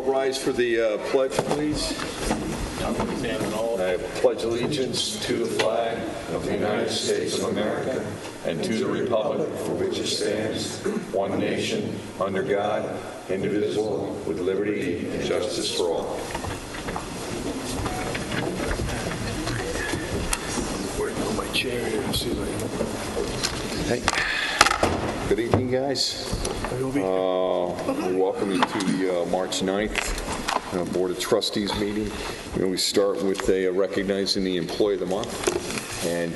rise for the pledge, please. I pledge allegiance to the flag of the United States of America and to the republic for which it stands, one nation, under God, indivisible, with liberty and justice for all. Waiting on my chair here to see if Hey. Good evening, guys. We welcome you to the March 9th Board of Trustees meeting. We start with recognizing the Employee of the Month. And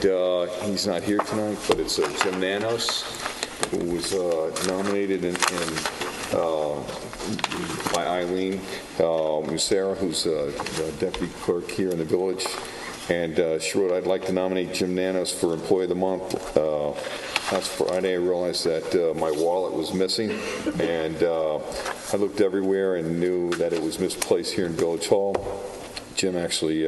he's not here tonight, but it's Jim Nanos, who was nominated by Eileen Musera, who's the deputy clerk here in the village. And she wrote, I'd like to nominate Jim Nanos for Employee of the Month. Last Friday, I realized that my wallet was missing, and I looked everywhere and knew that it was misplaced here in Village Hall. Jim actually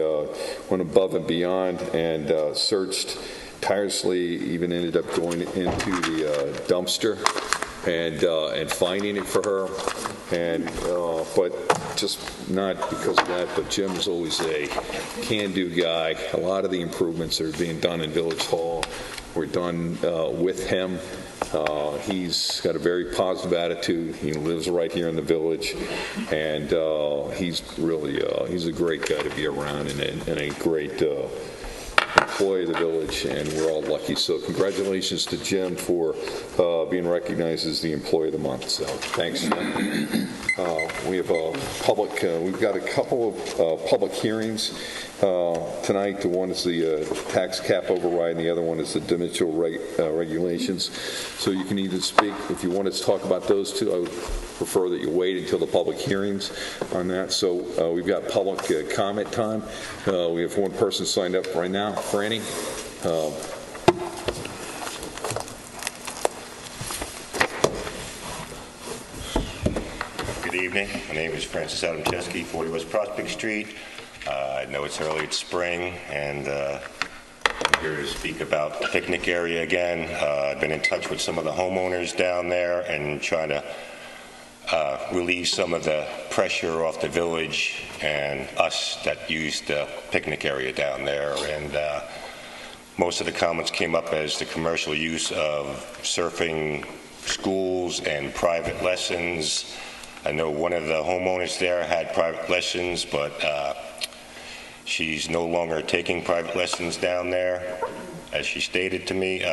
went above and beyond and searched tirelessly, even ended up going into the dumpster and finding it for her. And but just not because of that, but Jim's always a can-do guy. A lot of the improvements that are being done in Village Hall were done with him. He's got a very positive attitude. He lives right here in the village, and he's really he's a great guy to be around and a great employee of the village, and we're all lucky. So congratulations to Jim for being recognized as the Employee of the Month. So thanks, Jim. We have a public. We've got a couple of public hearings tonight. The one is the tax cap override, and the other one is the dimensional regulations. So you can either speak if you want to talk about those two. I would prefer that you wait until the public hearings on that. So we've got public comment time. We have one person signed up right now, Franny. Good evening. My name is Francis Adamczewski, 40 West Prospect Street. I know it's early, it's spring, and I'm here to speak about the picnic area again. I've been in touch with some of the homeowners down there and trying to relieve some of the pressure off the village and us that use the picnic area down there. And most of the comments came up as the commercial use of surfing schools and private lessons. I know one of the homeowners there had private lessons, but she's no longer taking private lessons down there, as she stated to me.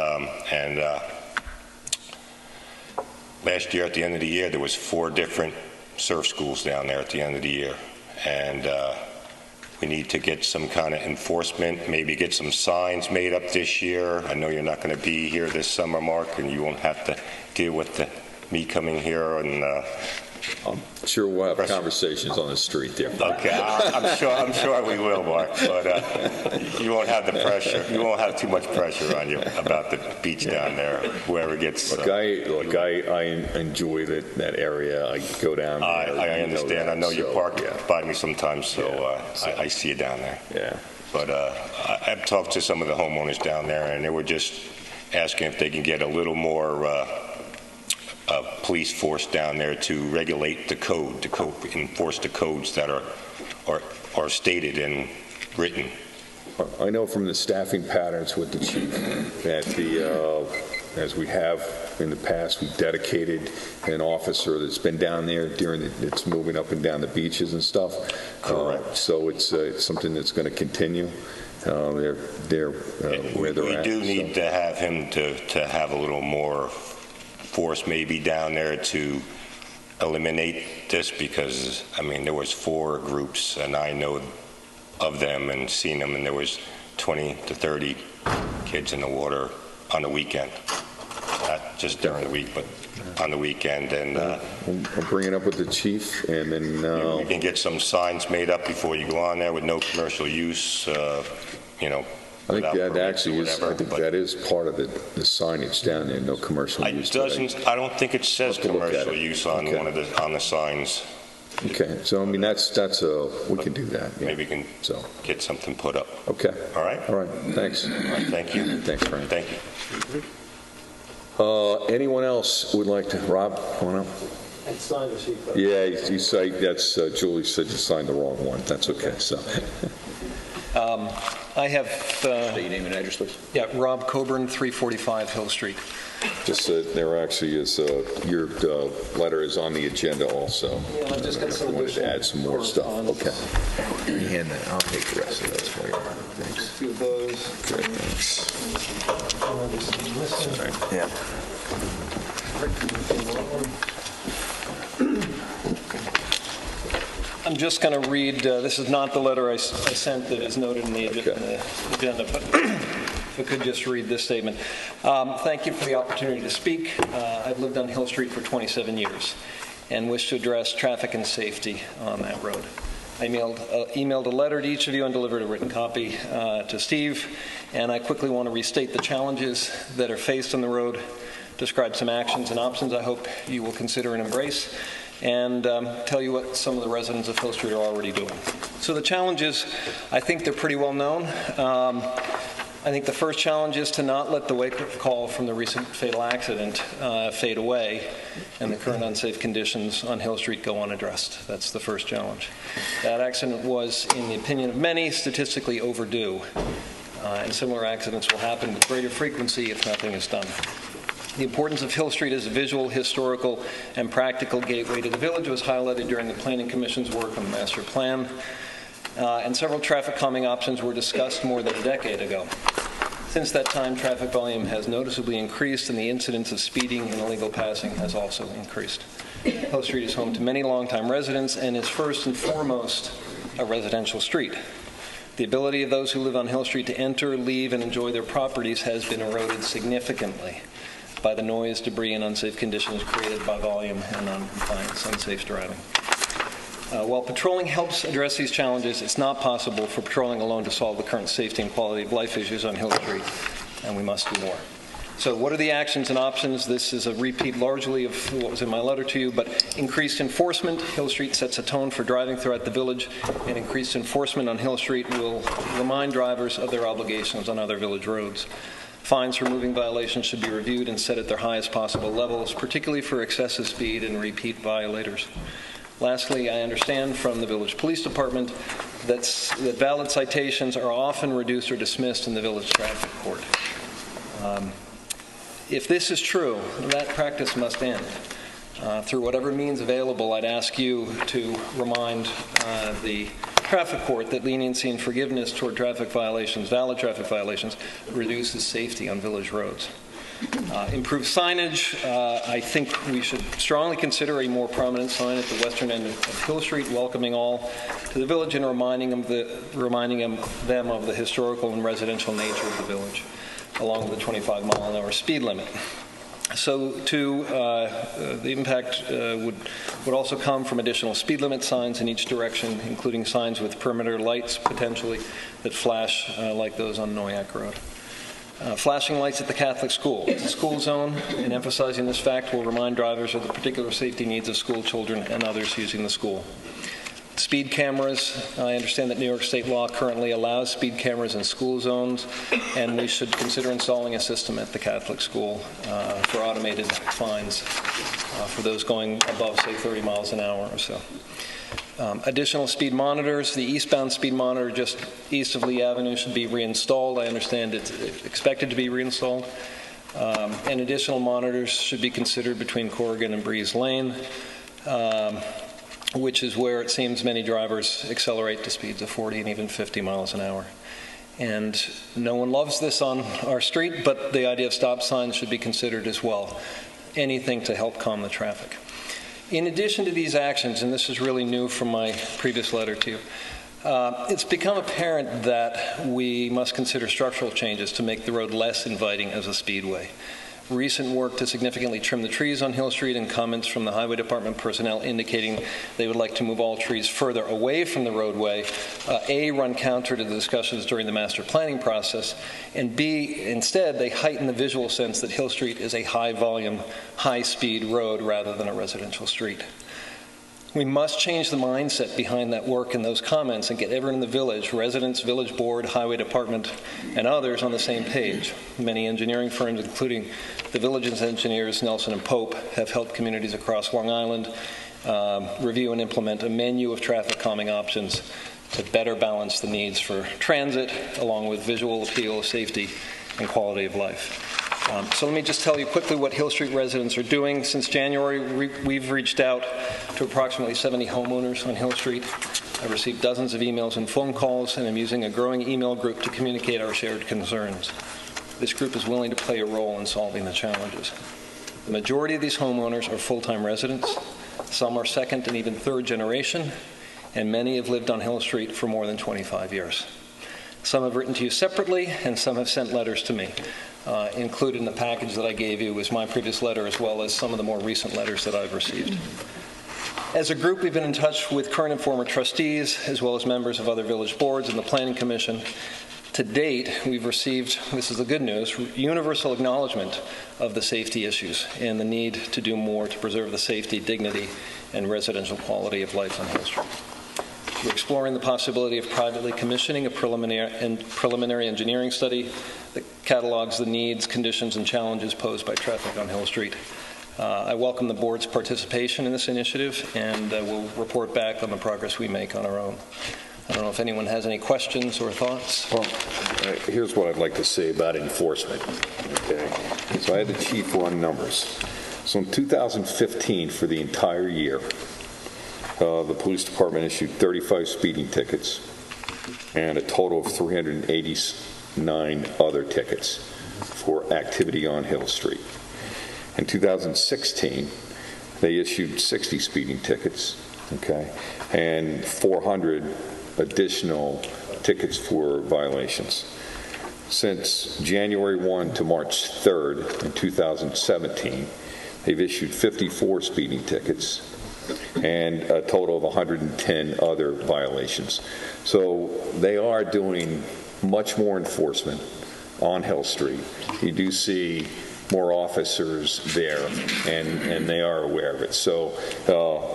Last year, at the end of the year, there was 4 different surf schools down there at the end of the year. And we need to get some kind of enforcement, maybe get some signs made up this year. I know you're not going to be here this summer, Mark, and you won't have to deal with me coming here and I'm sure we'll have conversations on the street there. Okay, I'm sure we will, Mark. But you won't have the pressure. You won't have too much pressure on you about the beach down there. Whoever gets. I enjoy that area. I go down there. I understand. I know you park by me sometimes, so I see you down there. Yeah. But I've talked to some of the homeowners down there, and they were just asking if they can get a little more. Police force down there to regulate the code, to enforce the codes that are stated and written. I know from the staffing patterns with the chief that as we have in the past, we've dedicated an officer that's been down there it's moving up and down the beaches and stuff. Correct. So it's something that's going to continue. Where they're at. We do need to have him to have a little more force maybe down there to eliminate this, because I mean there was 4 groups and I know of them and seen them, and there was 20 to 30 kids in the water on the weekend, not just during the week but on the weekend. And I'll bring it up with the chief, and then you can get some signs made up before you go on there with no commercial use, I think that actually is. I think that is part of the signage down there. No commercial use. I don't think it says commercial use on on the signs. Okay, so I mean that's we can do that. Yeah. Maybe we can get something put up. Okay. All right. All right. Thanks. All right, thank you. Thanks, Frank. Thank you. Anyone else would like to? Rob, come on up. It's signed the sheet. Yeah, you cite, that's, Julie said you signed the wrong one. That's okay, so. I have, State your name and address, please. yeah, Rob Coburn, 345 Hill Street. Just, there actually is, your letter is on the agenda also. Yeah, I've just got some Wanted to add some more stuff. Okay. You hand that, I'll take the rest of those for you. A Thanks. few of those. Good, thanks. Yeah. I'm just going to read, this is not the letter I sent that is noted in the agenda, but if I could just read this statement. Thank you for the opportunity to speak. I've lived on Hill Street for 27 years and wish to address traffic and safety on that road. I emailed a letter to each of you and delivered a written copy to Steve, and I quickly want to restate the challenges that are faced on the road, describe some actions and options I hope you will consider and embrace, and tell you what some of the residents of Hill Street are already doing. So the challenges, I think they're pretty well known. I think the first challenge is to not let the wake-up call from the recent fatal accident fade away and the current unsafe conditions on Hill Street go unaddressed. That's the first challenge. That accident was, in the opinion of many, statistically overdue, and similar accidents will happen with greater frequency if nothing is done. The importance of Hill Street as a visual, historical, and practical gateway to the village was highlighted during the Planning Commission's work on the master plan, and several traffic calming options were discussed more than a decade ago. Since that time, traffic volume has noticeably increased, and the incidence of speeding and illegal passing has also increased. Hill Street is home to many longtime residents and is first and foremost a residential street. The ability of those who live on Hill Street to enter, leave, and enjoy their properties has been eroded significantly by the noise, debris, and unsafe conditions created by volume and noncompliance, unsafe driving. While patrolling helps address these challenges, it's not possible for patrolling alone to solve the current safety and quality of life issues on Hill Street, and we must do more. So what are the actions and options? This is a repeat largely of what was in my letter to you, but increased enforcement. Hill Street sets a tone for driving throughout the village, and increased enforcement on Hill Street will remind drivers of their obligations on other village roads. Fines for moving violations should be reviewed and set at their highest possible levels, particularly for excessive speed and repeat violators. Lastly, I understand from the Village Police Department that valid citations are often reduced or dismissed in the Village Traffic Court. If this is true, that practice must end. Through whatever means available, I'd ask you to remind the traffic court that leniency and forgiveness toward traffic violations, valid traffic violations, reduces safety on village roads. Improved signage, I think we should strongly consider a more prominent sign at the western end of Hill Street, welcoming all to the village and reminding them of the historical and residential nature of the village, along with the 25-mile-an-hour speed limit. So, the impact would also come from additional speed limit signs in each direction, including signs with perimeter lights, potentially, that flash like those on Noyak Road. Flashing lights at the Catholic school. It's a school zone, and emphasizing this fact will remind drivers of the particular safety needs of school children and others using the school. Speed cameras. I understand that New York State law currently allows speed cameras in school zones, and we should consider installing a system at the Catholic school for automated fines for those going above, say, 30 miles an hour or so. Additional speed monitors. The eastbound speed monitor just east of Lee Avenue should be reinstalled. I understand it's expected to be reinstalled. And additional monitors should be considered between Corrigan and Breeze Lane, which is where it seems many drivers accelerate to speeds of 40 and even 50 miles an hour. And no one loves this on our street, but the idea of stop signs should be considered as well. Anything to help calm the traffic. In addition to these actions, and this is really new from my previous letter to you, it's become apparent that we must consider structural changes to make the road less inviting as a speedway. Recent work to significantly trim the trees on Hill Street and comments from the Highway Department personnel indicating they would like to move all trees further away from the roadway, A, run counter to the discussions during the master planning process, and B, instead, they heighten the visual sense that Hill Street is a high-volume, high-speed road rather than a residential street. We must change the mindset behind that work and those comments and get everyone in the village, residents, village board, highway department, and others on the same page. Many engineering firms, including the village's engineers, Nelson and Pope, have helped communities across Long Island review and implement a menu of traffic calming options to better balance the needs for transit, along with visual appeal, safety, and quality of life. So let me just tell you quickly what Hill Street residents are doing. Since January, we've reached out to approximately 70 homeowners on Hill Street. I've received dozens of emails and phone calls, and I'm using a growing email group to communicate our shared concerns. This group is willing to play a role in solving the challenges. The majority of these homeowners are full-time residents. Some are second and even third generation, and many have lived on Hill Street for more than 25 years. Some have written to you separately, and some have sent letters to me. Included in the package that I gave you was my previous letter, as well as some of the more recent letters that I've received. As a group, we've been in touch with current and former trustees, as well as members of other village boards and the Planning Commission. To date, we've received, this is the good news, universal acknowledgement of the safety issues and the need to do more to preserve the safety, dignity, and residential quality of life on Hill Street. We're exploring the possibility of privately commissioning a preliminary engineering study that catalogs the needs, conditions, and challenges posed by traffic on Hill Street. I welcome the board's participation in this initiative, and we'll report back on the progress we make on our own. I don't know if anyone has any questions or thoughts. Well, here's what I'd like to say about enforcement. Okay, so I had the chief run numbers. So in 2015, for the entire year, the police department issued 35 speeding tickets and a total of 389 other tickets for activity on Hill Street. In 2016, they issued 60 speeding tickets, okay, and 400 additional tickets for violations. Since January 1 to March 3rd in 2017, they've issued 54 speeding tickets and a total of 110 other violations. So they are doing much more enforcement on Hill Street. You do see more officers there, and they are aware of it. So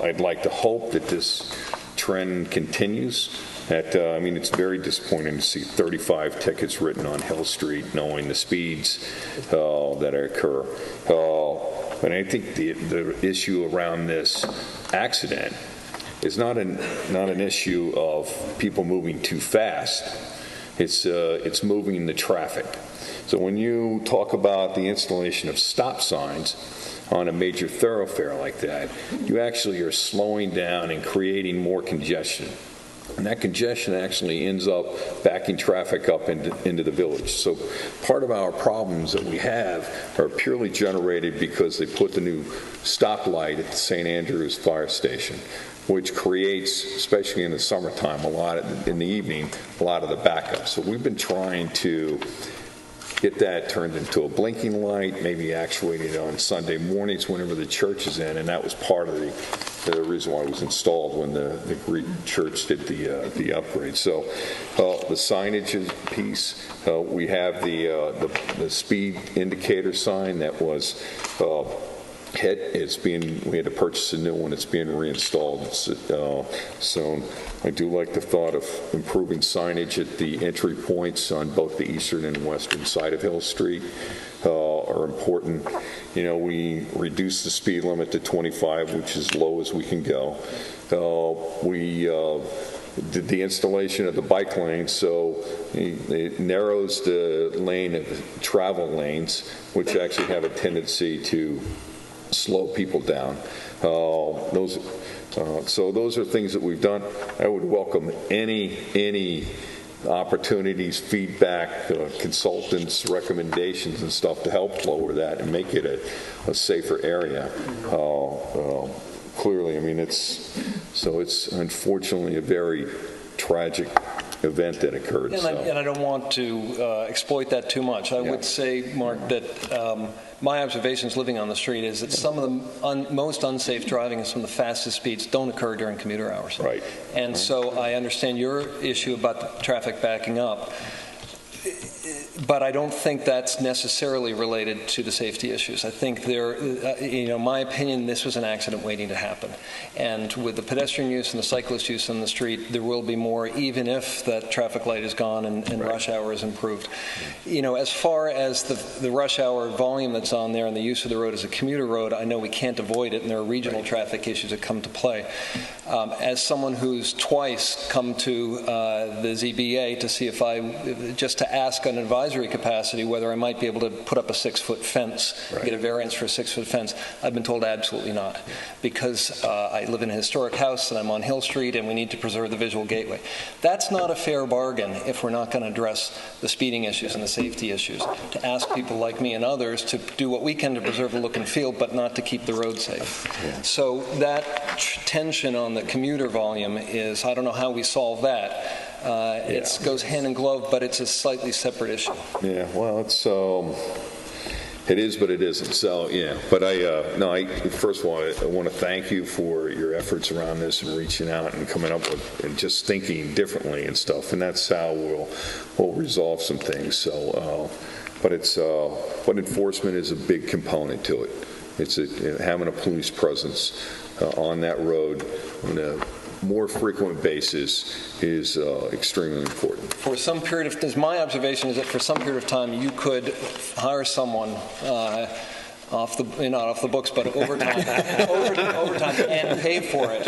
I'd like to hope that this trend continues. I mean, it's very disappointing to see 35 tickets written on Hill Street, knowing the speeds that occur. But I think the issue around this accident is not an issue of people moving too fast. It's moving the traffic. So when you talk about the installation of stop signs on a major thoroughfare like that, you actually are slowing down and creating more congestion. And that congestion actually ends up backing traffic up into the village. So part of our problems that we have are purely generated because they put the new stoplight at the St. Andrews Fire Station, which creates, especially in the summertime, in the evening, a lot of the backup. So we've been trying to get that turned into a blinking light, maybe actuated on Sunday mornings whenever the church is in, and that was part of the reason why it was installed when the Greek church did the upgrade. So the signage piece, we have the speed indicator sign that was hit. We had to purchase a new one. It's being reinstalled. So I do like the thought of improving signage at the entry points on both the eastern and western side of Hill Street are important. You know, we reduced the speed limit to 25, which is low as we can go. We did the installation of the bike lane, so it narrows the lane of travel lanes, which actually have a tendency to slow people down. So those are things that we've done. I would welcome any opportunities, feedback, consultants, recommendations and stuff to help lower that and make it a safer area. Clearly, I mean, it's unfortunately a very tragic event that occurred. And I don't want to exploit that too much. I would say, Mark, that my observations living on the street is that some of the most unsafe driving and some of the fastest speeds don't occur during commuter hours. Right. And so I understand your issue about the traffic backing up. But I don't think that's necessarily related to the safety issues. I think my opinion, this was an accident waiting to happen. And with the pedestrian use and the cyclist use on the street, there will be more, even if that traffic light is gone and rush hour is improved. As far as the rush hour volume that's on there and the use of the road as a commuter road, I know we can't avoid it, and there are regional traffic issues that come to play. As someone who's twice come to the ZBA to see just to ask an advisory capacity whether I might be able to put up a 6-foot fence, get a variance for a 6-foot fence, I've been told absolutely not, because I live in a historic house and I'm on Hill Street and we need to preserve the visual gateway. That's not a fair bargain if we're not going to address the speeding issues and the safety issues, to ask people like me and others to do what we can to preserve the look and feel, but not to keep the road safe. So that tension on the commuter volume is, I don't know how we solve that. It goes hand in glove, but it's a slightly separate issue. Yeah, well, it is, but it isn't. So, yeah. But first of all, I want to thank you for your efforts around this and reaching out and coming up with and just thinking differently and stuff. And that's how we'll resolve some things. So, but enforcement is a big component to it. It's having a police presence on that road on a more frequent basis is extremely important. For some period of, my observation is that for some period of time you could hire someone not off the books, but overtime, overtime, and pay for it.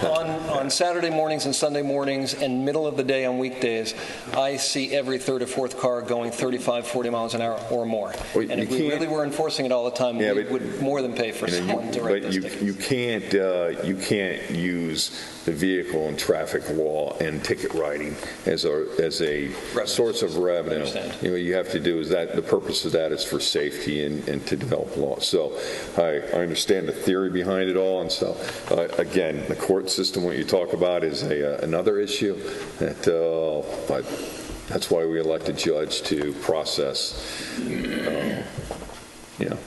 On Saturday mornings and Sunday mornings and middle of the day on weekdays, I see every third or fourth car going 35, 40 miles an hour or more. Well, and if we really were enforcing it all the time, we would more than pay for someone to write those tickets. You can't use the vehicle and traffic law and ticket writing as a source of revenue. What you have to do is that the purpose of that is for safety and to develop law. So I understand the theory behind it all, and so again, the court system, what you talk about, is another issue. But that's why we elect a judge to process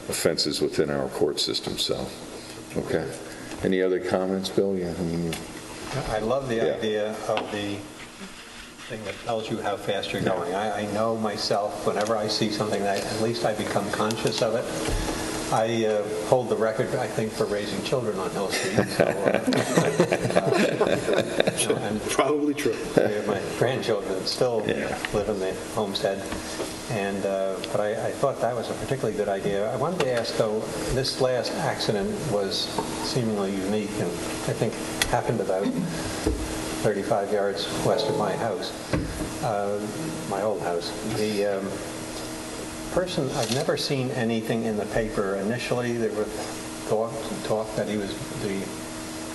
offenses within our court system. So, okay. Any other comments, Bill? Yeah. I love the idea of the thing that tells you how fast you're going. I know myself, whenever I see something that at least I become conscious of it. I hold the record, I think, for raising children on Hill Street. So, and probably true. My grandchildren still live in the homestead. And but I thought that was a particularly good idea. I wanted to ask, though, this last accident was seemingly unique, and I think happened about 35 yards west of my house, my old house. The person, I've never seen anything in the paper. Initially, there was talk that he was the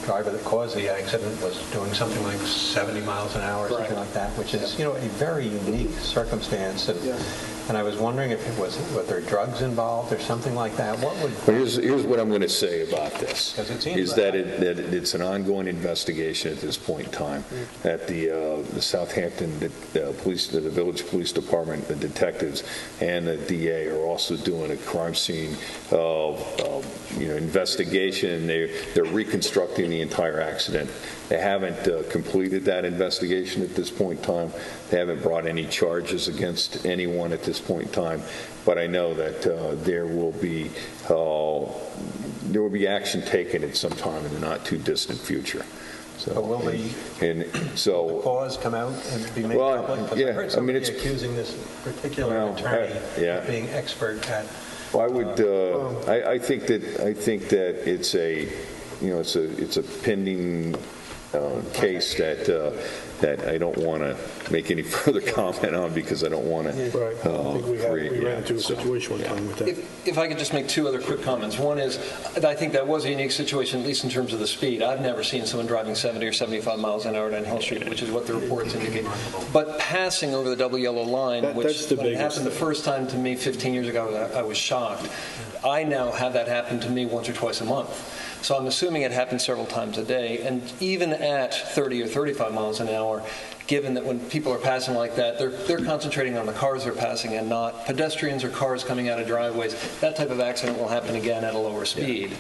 driver that caused the accident was doing something like 70 miles an hour or something like that, which is, a very unique circumstance. And I was wondering if it was, whether drugs involved or something like that. What would? Well, here's what I'm going to say about this. It seems is that it's an ongoing investigation at this point in time. That the Southampton police, the village police department, the detectives, and the DA are also doing a crime scene investigation. They're reconstructing the entire accident. They haven't completed that investigation at this point in time. They haven't brought any charges against anyone at this point in time. But I know that there will be action taken at some time in the not too distant future. So, will the cause come out and be made public? I heard somebody accusing this particular attorney of being expert at. Well, I would. I think that it's a pending case that I don't want to make any further comment on because I don't want to Right. I think we ran into a situation one time with that. If I could just make two other quick comments. One is, I think that was a unique situation, at least in terms of the speed. I've never seen someone driving 70 or 75 miles an hour down Hill Street, which is what the reports indicate. But passing over the double yellow line, which happened the first time to me 15 years ago, I was shocked. I now have that happen to me once or twice a month. So I'm assuming it happens several times a day. And even at 30 or 35 miles an hour, given that when people are passing like that, they're concentrating on the cars they're passing and not pedestrians or cars coming out of driveways, that type of accident will happen again at a lower speed.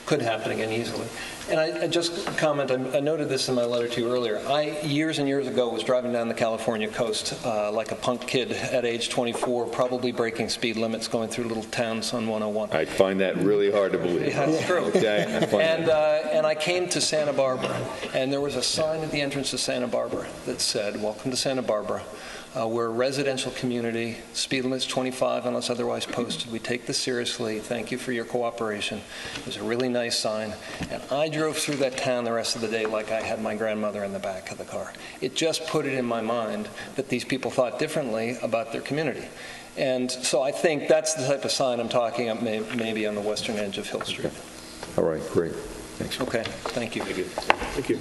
could happen again easily. And I just comment, I noted this in my letter to you earlier. I, years and years ago, was driving down the California coast like a punk kid at age 24, probably breaking speed limits, going through little towns on 101. I find that really hard to believe. Yeah, that's true. Okay, I find And I came to Santa Barbara, and there was a sign at the entrance to Santa Barbara that said, "Welcome to Santa Barbara. We're a residential community. Speed limit's 25 unless otherwise posted. We take this seriously. Thank you for your cooperation." It was a really nice sign. And I drove through that town the rest of the day like I had my grandmother in the back of the car. It just put it in my mind that these people thought differently about their community. And so I think that's the type of sign I'm talking about, maybe on the western edge of Hill Street. All right, great. Thanks. Okay, thank you. Thank you.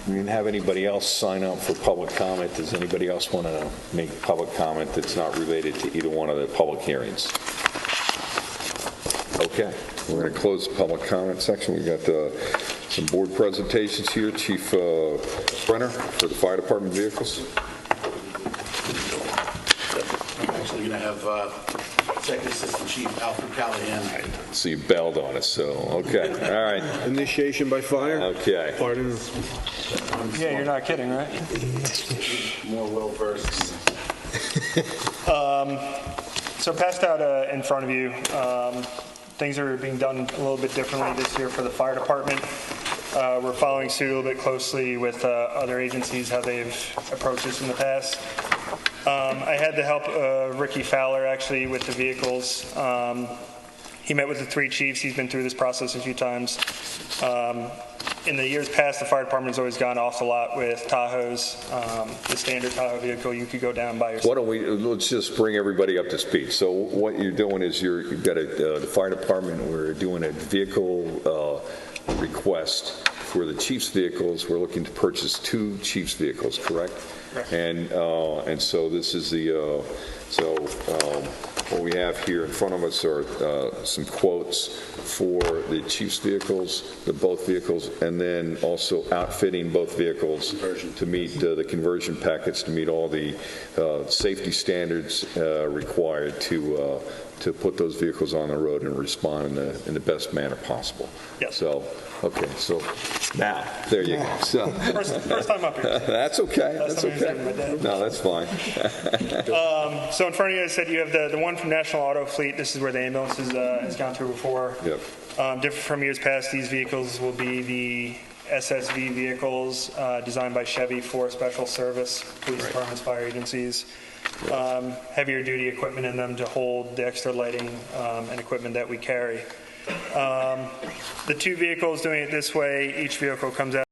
We didn't have anybody else sign up for public comment. Does anybody else want to make public comment that's not related to either one of the public hearings? Okay, we're going to close the public comment section. We've got some board presentations here. Chief Brenner for the fire department vehicles. I'm actually going to have Second Assistant Chief Alfred Callahan. So you bailed on us, so, okay, all right. Initiation by fire? Okay. Pardon? Yeah, you're not kidding, right? More well-versed. So passed out in front of you, things are being done a little bit differently this year for the fire department. We're following suit a little bit closely with other agencies, how they've approached this in the past. I had the help of Ricky Fowler, actually, with the vehicles. He met with the 3 chiefs. He's been through this process a few times. In the years past, the fire department's always gone off a lot with Tahoes. The standard Tahoe vehicle, you could go down by yourself. Why don't let's just bring everybody up to speed. So what you're doing is you've got the fire department, we're doing a vehicle request for the chief's vehicles. We're looking to purchase 2 chief's vehicles, correct? Correct. And so this is the, what we have here in front of us are some quotes for the chief's vehicles, both vehicles, and then also outfitting both vehicles to meet the conversion packets, to meet all the safety standards required to put those vehicles on the road and respond in the best manner possible. Yes. So, okay, so now, there you go. So, First time up here. that's okay. Last That's time I was okay. here with my dad. No, that's fine. So in front of you, I said you have the one from National Auto Fleet. This is where the ambulance has gone through before. Yep. Different from years past, these vehicles will be the SSV vehicles designed by Chevy for special service, police departments, fire agencies. Heavier duty equipment in them to hold the extra lighting and equipment that we carry. The 2 vehicles doing it this way, each vehicle comes out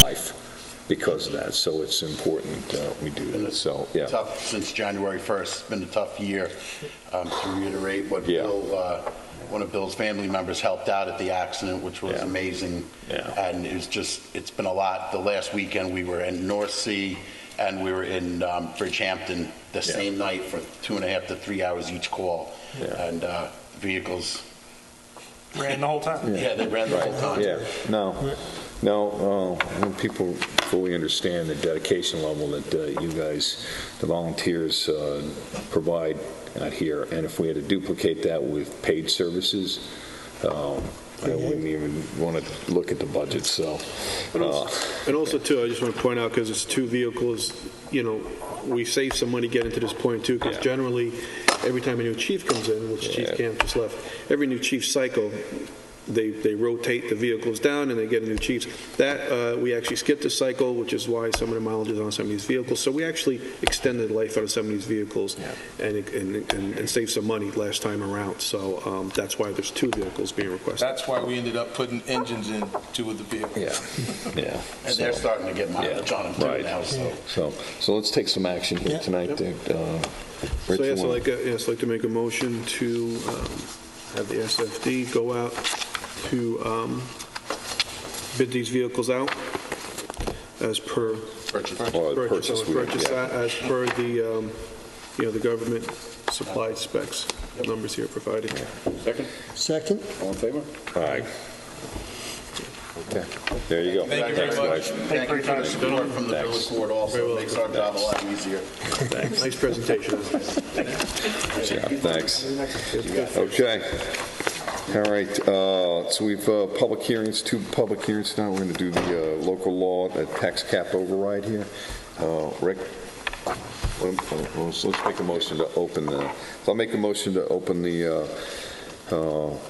life because of that. So it's important we do that. So, yeah. Tough since January 1st. It's been a tough year. To reiterate what Yeah. Bill, one of Bill's family members helped out at the accident, which was Yeah. amazing. Yeah. And it's been a lot. The last weekend we were in North Sea and we were in Bridgehampton the same night for 2.5 to 3 hours each call. Yeah. And vehicles, Ran the whole time. yeah, they ran the whole time. Yeah, no, when people fully understand the dedication level that you guys, the volunteers, provide out here, and if we had to duplicate that with paid services, I wouldn't even want to look at the budget, so. And also, too, I just want to point out, because it's 2 vehicles, we save some money getting to this point, too, because Yeah. generally, every time a new chief comes in, which Chief Yeah. Camp just left, every new chief cycle, they rotate the vehicles down and they get a new chief. That, we actually skipped a cycle, which is why some of the mileage is on some of these vehicles. So we actually extended the life out of some of these vehicles and saved some money last time around. So that's why there's 2 vehicles being requested. That's why we ended up putting engines in 2 of the vehicles. Yeah. And they're starting to get mileage on them too Right. now, so. So let's take some action here tonight. So Rich, you yes, wanna- I'd like to make a motion to have the SFD go out to bid these vehicles out as per Or the purchase, yeah. as per the, the government supplied specs, numbers here provided. Second? All in favor? All right. Okay, there you go. Thank you very Thanks, much. guys. Thank you for the support from the village board also. It makes our job a lot easier. Nice presentation. Yeah, thanks. Okay. All right, so we've public hearings, 2 public hearings now. We're going to do the local law, the tax cap override here. Rick, let's make a motion to open I'll make a motion to open the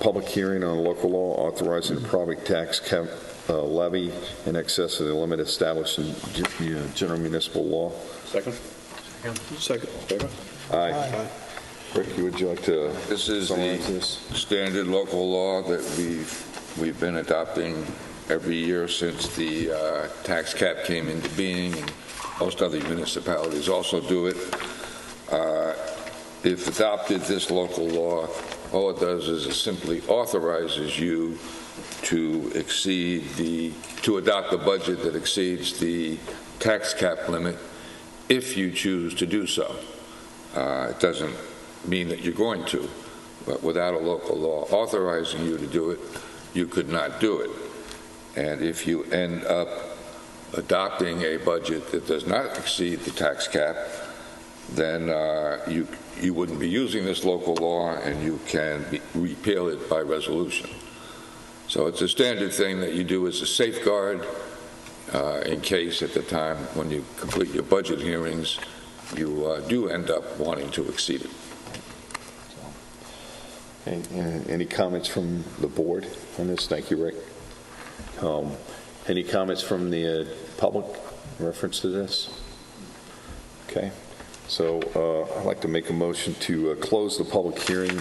public hearing on local law authorizing the property tax cap levy in excess of the limit established in general municipal law. Second? Second. Favor? Aye. Rick, would you like to This is summarize the this? standard local law that we've been adopting every year since the tax cap came into being, and most other municipalities also do it. If adopted, this local law, all it does is it simply authorizes you to adopt a budget that exceeds the tax cap limit if you choose to do so. It doesn't mean that you're going to, but without a local law authorizing you to do it, you could not do it. And if you end up adopting a budget that does not exceed the tax cap, then you wouldn't be using this local law, and you can repeal it by resolution. So it's a standard thing that you do as a safeguard in case at the time when you complete your budget hearings, you do end up wanting to exceed it. Any comments from the board on this? Thank you, Rick. Any comments from the public in reference to this? Okay. So I'd like to make a motion to close the public hearing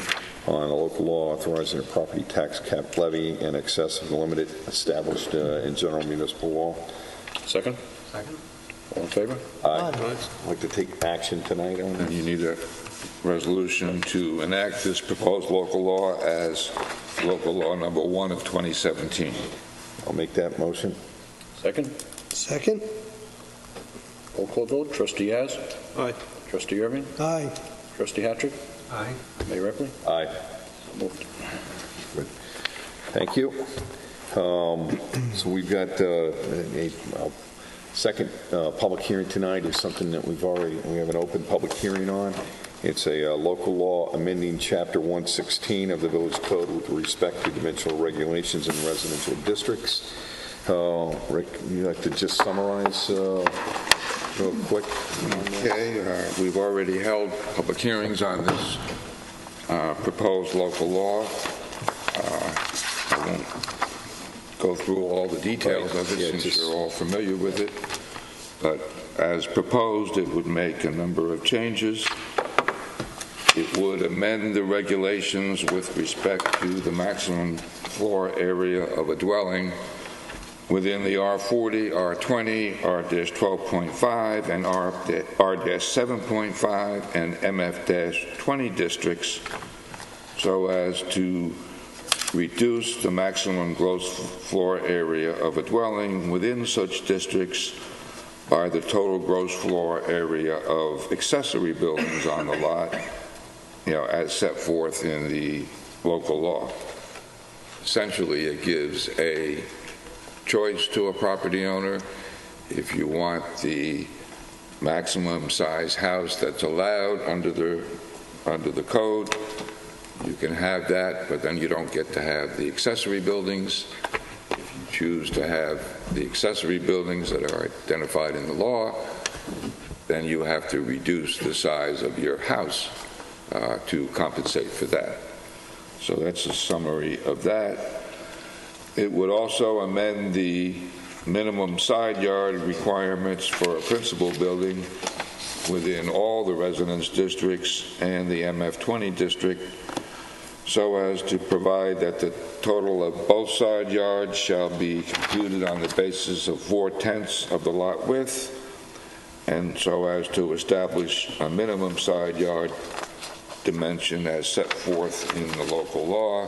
on a local law authorizing a property tax cap levy in excess of the limit established in general municipal law. Second? All in favor? I'd like to take action tonight on And this. you need a resolution to enact this proposed local law as local law number 1 of 2017. I'll make that motion. Second? Second? Roll call vote. Trustee Yaz? Aye. Trustee Irving? Aye. Trustee Hattrick? Aye. Mayor Ripley? Aye. Moved. Thank you. So we've got a second public hearing tonight is something that we have an open public hearing on. It's a local law amending Chapter 116 of the Village Code with respect to dimensional regulations in residential districts. Rick, you'd like to just summarize real quick? Okay, we've already held public hearings on this proposed local law. I won't go through all the details of it since you're all familiar with it, but as proposed, it would make a number of changes. It would amend the regulations with respect to the maximum floor area of a dwelling within the R40, R20, R-12.5, and R-7.5 and MF-20 districts so as to reduce the maximum gross floor area of a dwelling within such districts by the total gross floor area of accessory buildings on the lot, as set forth in the local law. Essentially, it gives a choice to a property owner. If you want the maximum size house that's allowed under the code, you can have that, but then you don't get to have the accessory buildings. If you choose to have the accessory buildings that are identified in the law, then you have to reduce the size of your house to compensate for that. So that's a summary of that. It would also amend the minimum side yard requirements for a principal building within all the residence districts and the MF-20 district so as to provide that the total of both side yards shall be computed on the basis of 4/10 of the lot width, and so as to establish a minimum side yard dimension as set forth in the local law.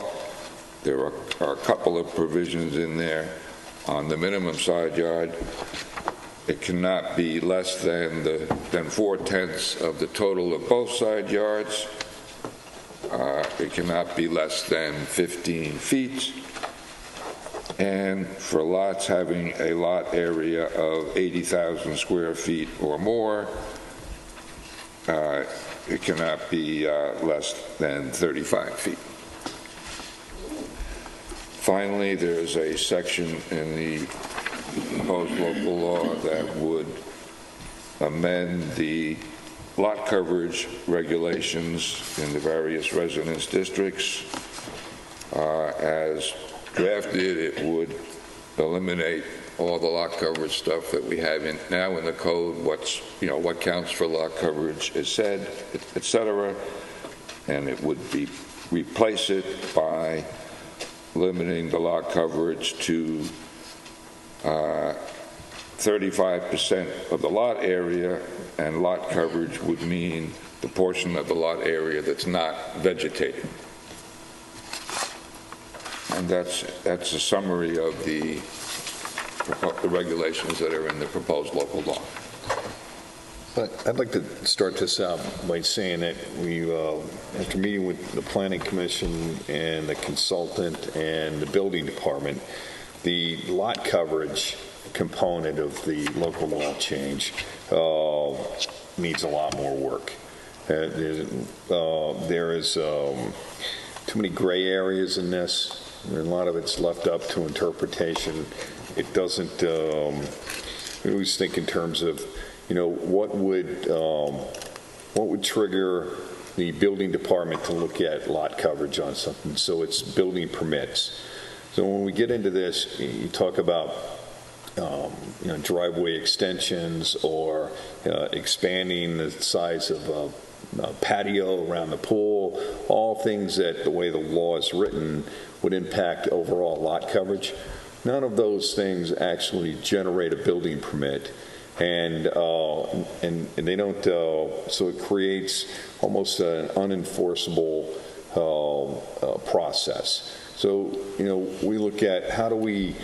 There are a couple of provisions in there on the minimum side yard. It cannot be less than 4/10 of the total of both side yards. It cannot be less than 15 feet. And for lots having a lot area of 80,000 square feet or more, it cannot be less than 35 feet. Finally, there's a section in the proposed local law that would amend the lot coverage regulations in the various residence districts. As drafted, it would eliminate all the lot coverage stuff that we have now in the code, what counts for lot coverage is said, et cetera, and it would replace it by limiting the lot coverage to 35% of the lot area, and lot coverage would mean the portion of the lot area that's not vegetated. And that's a summary of the regulations that are in the proposed local law. But I'd like to start this out by saying that we, after meeting with the Planning Commission and the consultant and the building department, the lot coverage component of the local law change needs a lot more work. There is too many gray areas in this, and a lot of it's left up to interpretation. It doesn't, we always think in terms of, what would trigger the building department to look at lot coverage on something. So it's building permits. So when we get into this, you talk about driveway extensions or expanding the size of a patio around the pool, all things that the way the law is written would impact overall lot coverage. None of those things actually generate a building permit, and they don't. So it creates almost an unenforceable process. So, we look at how do we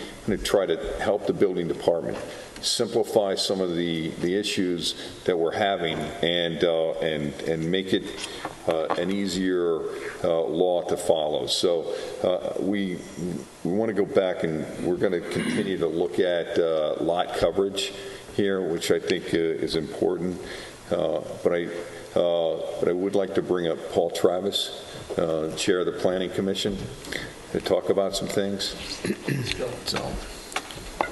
try to help the building department simplify some of the issues that we're having and make it an easier law to follow. So we want to go back, and we're going to continue to look at lot coverage here, which I think is important. But I would like to bring up Paul Travis, Chair of the Planning Commission, to talk about some things.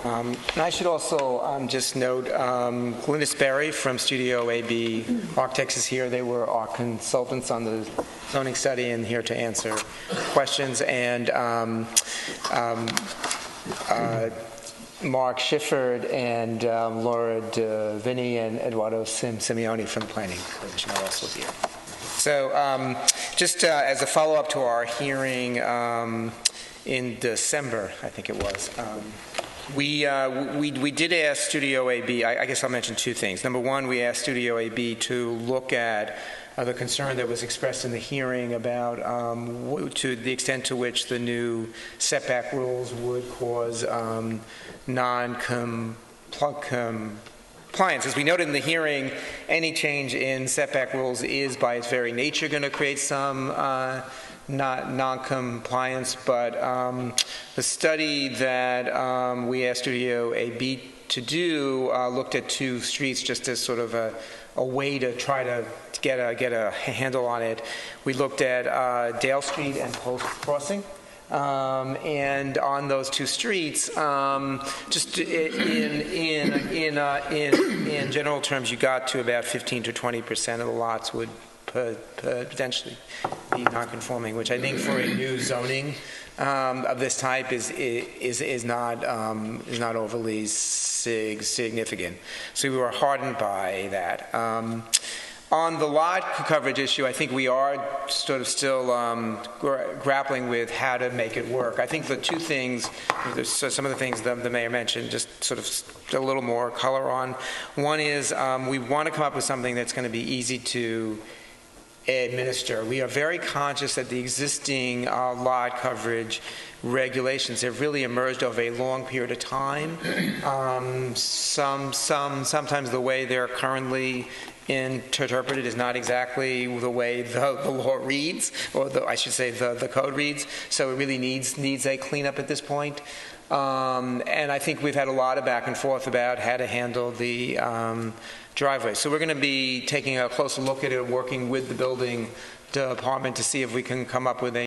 And I should also just note, Glynis Berry from Studio AB Architects is here. They were our consultants on the zoning study and here to answer questions. And Mark Schifford and Laura Vinny and Eduardo Simeone from the Planning Commission are also here. So just as a follow-up to our hearing in December, I think it was, We did ask Studio AB, I guess I'll mention two things. Number one, we asked Studio AB to look at the concern that was expressed in the hearing about to the extent to which the new setback rules would cause non-compliance. As we noted in the hearing, any change in setback rules is by its very nature going to create some non-compliance, but the study that we asked Studio AB to do looked at two streets just as sort of a way to try to get a handle on it. We looked at Dale Street and Post Crossing. And on those two streets, just in general terms, you got to about 15 to 20% of the lots would potentially be non-conforming, which I think for a new zoning of this type is not overly significant. So we were heartened by that. On the lot coverage issue, I think we are sort of still grappling with how to make it work. I think the two things, some of the things the mayor mentioned, just sort of a little more color on. One is we want to come up with something that's going to be easy to administer. We are very conscious that the existing lot coverage regulations have really emerged over a long period of time. Sometimes the way they're currently interpreted is not exactly the way the law reads, or I should say the code reads. So it really needs a cleanup at this point. And I think we've had a lot of back and forth about how to handle the driveway. So we're going to be taking a closer look at it, working with the building department to see if we can come up with a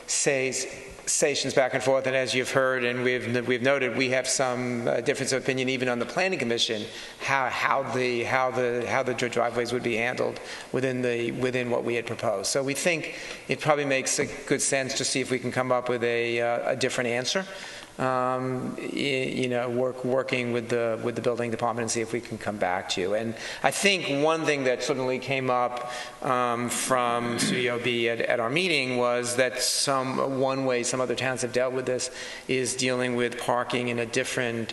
says stations back and forth, and as you've heard and we've noted, we have some difference of opinion even on the planning commission how the driveways would be handled within what we had proposed. So we think it probably makes a good sense to see if we can come up with a different answer. Working with the building department and see if we can come back to you. And I think one thing that certainly came up from Studio B at our meeting was that one way some other towns have dealt with this is dealing with parking in a different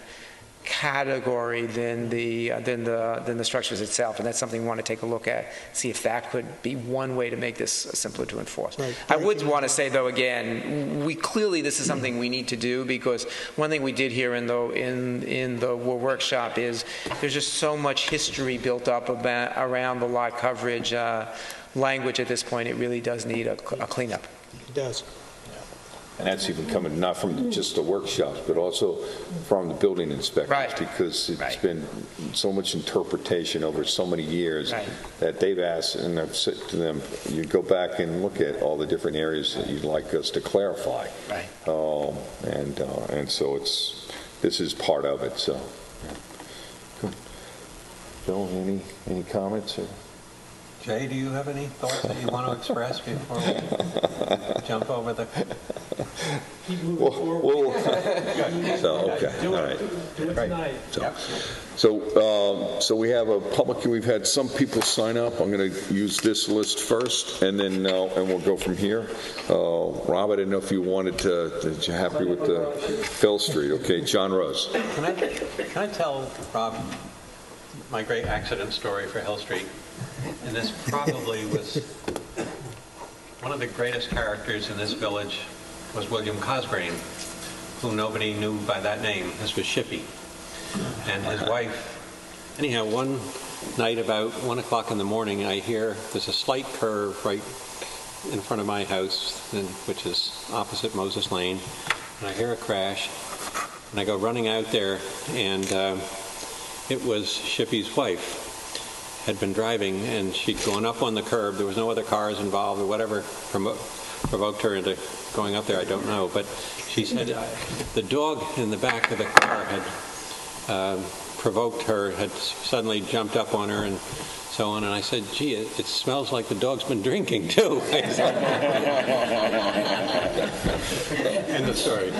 category than the structures itself, and that's something we want to take a look at, see if that could be one way to make this simpler to enforce. Right. I would want to say, though, again, this is something we need to do, because one thing we did here in the workshop is there's just so much history built up around the lot coverage language at this point. It really does need a cleanup. It does. And that's even coming not from just the workshops, but also from the building inspectors. Right. Because it's been so much interpretation over so many years that they've asked, and I've said to them, you go back and look at all the different areas that you'd like us to clarify. Right. And so this is part of it. So, good. Bill, any comments? Or? Jay, do you have any thoughts that you want to express before we jump over the... Okay, all right. So we have a public, we've had some people sign up. I'm going to use this list first, and then and we'll go from here. Rob, I didn't know if you wanted to, you're happy with the Phil Street. Okay, John Rose. Can I tell Rob my great accident story for Hill Street? And this probably was one of the greatest characters in this village was William Cosgrave, who nobody knew by that name. This was Shippy. And his wife. Anyhow, one night about 1 o'clock in the morning, I hear there's a slight curve right in front of my house, which is opposite Moses Lane, and I hear a crash, and I go running out there, and it was Shippy's wife. Had been driving, and she'd gone up on the curb. There was no other cars involved or whatever provoked her into going up there, I don't know. But she said the dog in the back of the car had provoked her, had suddenly jumped up on her and so on. And I said, gee, it smells like the dog's been drinking too. End of story.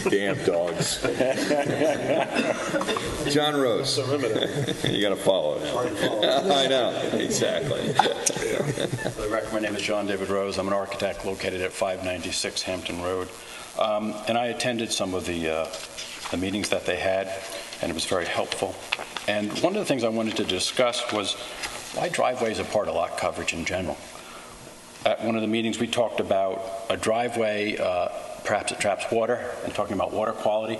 Damn dogs. John Rose. You got to follow it. I know, exactly. For the record, my name is John David Rose. I'm an architect located at 596 Hampton Road. And I attended some of the meetings that they had, and it was very helpful. And one of the things I wanted to discuss was why driveways are part of lot coverage in general. At one of the meetings, we talked about a driveway, perhaps it traps water, and talking about water quality.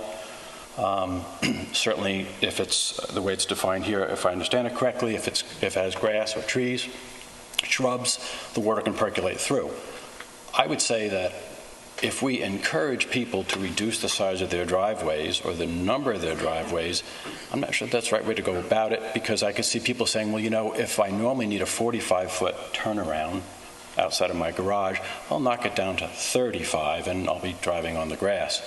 Certainly, if it's the way it's defined here, if I understand it correctly, if it has grass or trees, shrubs, the water can percolate through. I would say that if we encourage people to reduce the size of their driveways or the number of their driveways, I'm not sure that's the right way to go about it, because I could see people saying, well, you know, if I normally need a 45-foot turnaround outside of my garage, I'll knock it down to 35 and I'll be driving on the grass.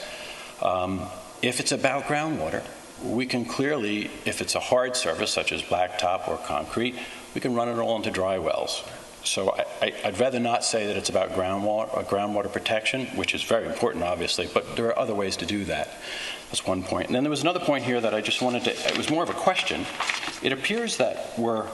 If it's about groundwater, we can clearly, if it's a hard surface such as blacktop or concrete, we can run it all into dry wells. So I'd rather not say that it's about groundwater protection, which is very important, obviously, but there are other ways to do that. That's one point. And then there was another point here that I just wanted to, it was more of a question. It appears that we're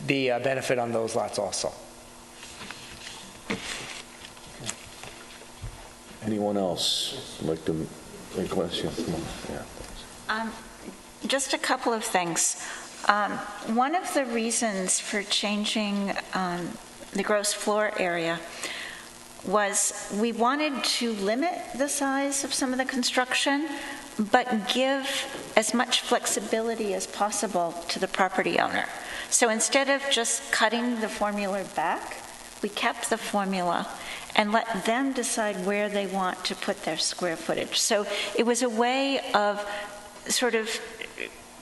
be a benefit on those lots also. Anyone else like to make a question? Come on. Yeah. Just a couple of things. One of the reasons for changing the gross floor area was we wanted to limit the size of some of the construction, but give as much flexibility as possible to the property owner. So instead of just cutting the formula back, we kept the formula and let them decide where they want to put their square footage. So it was a way of sort of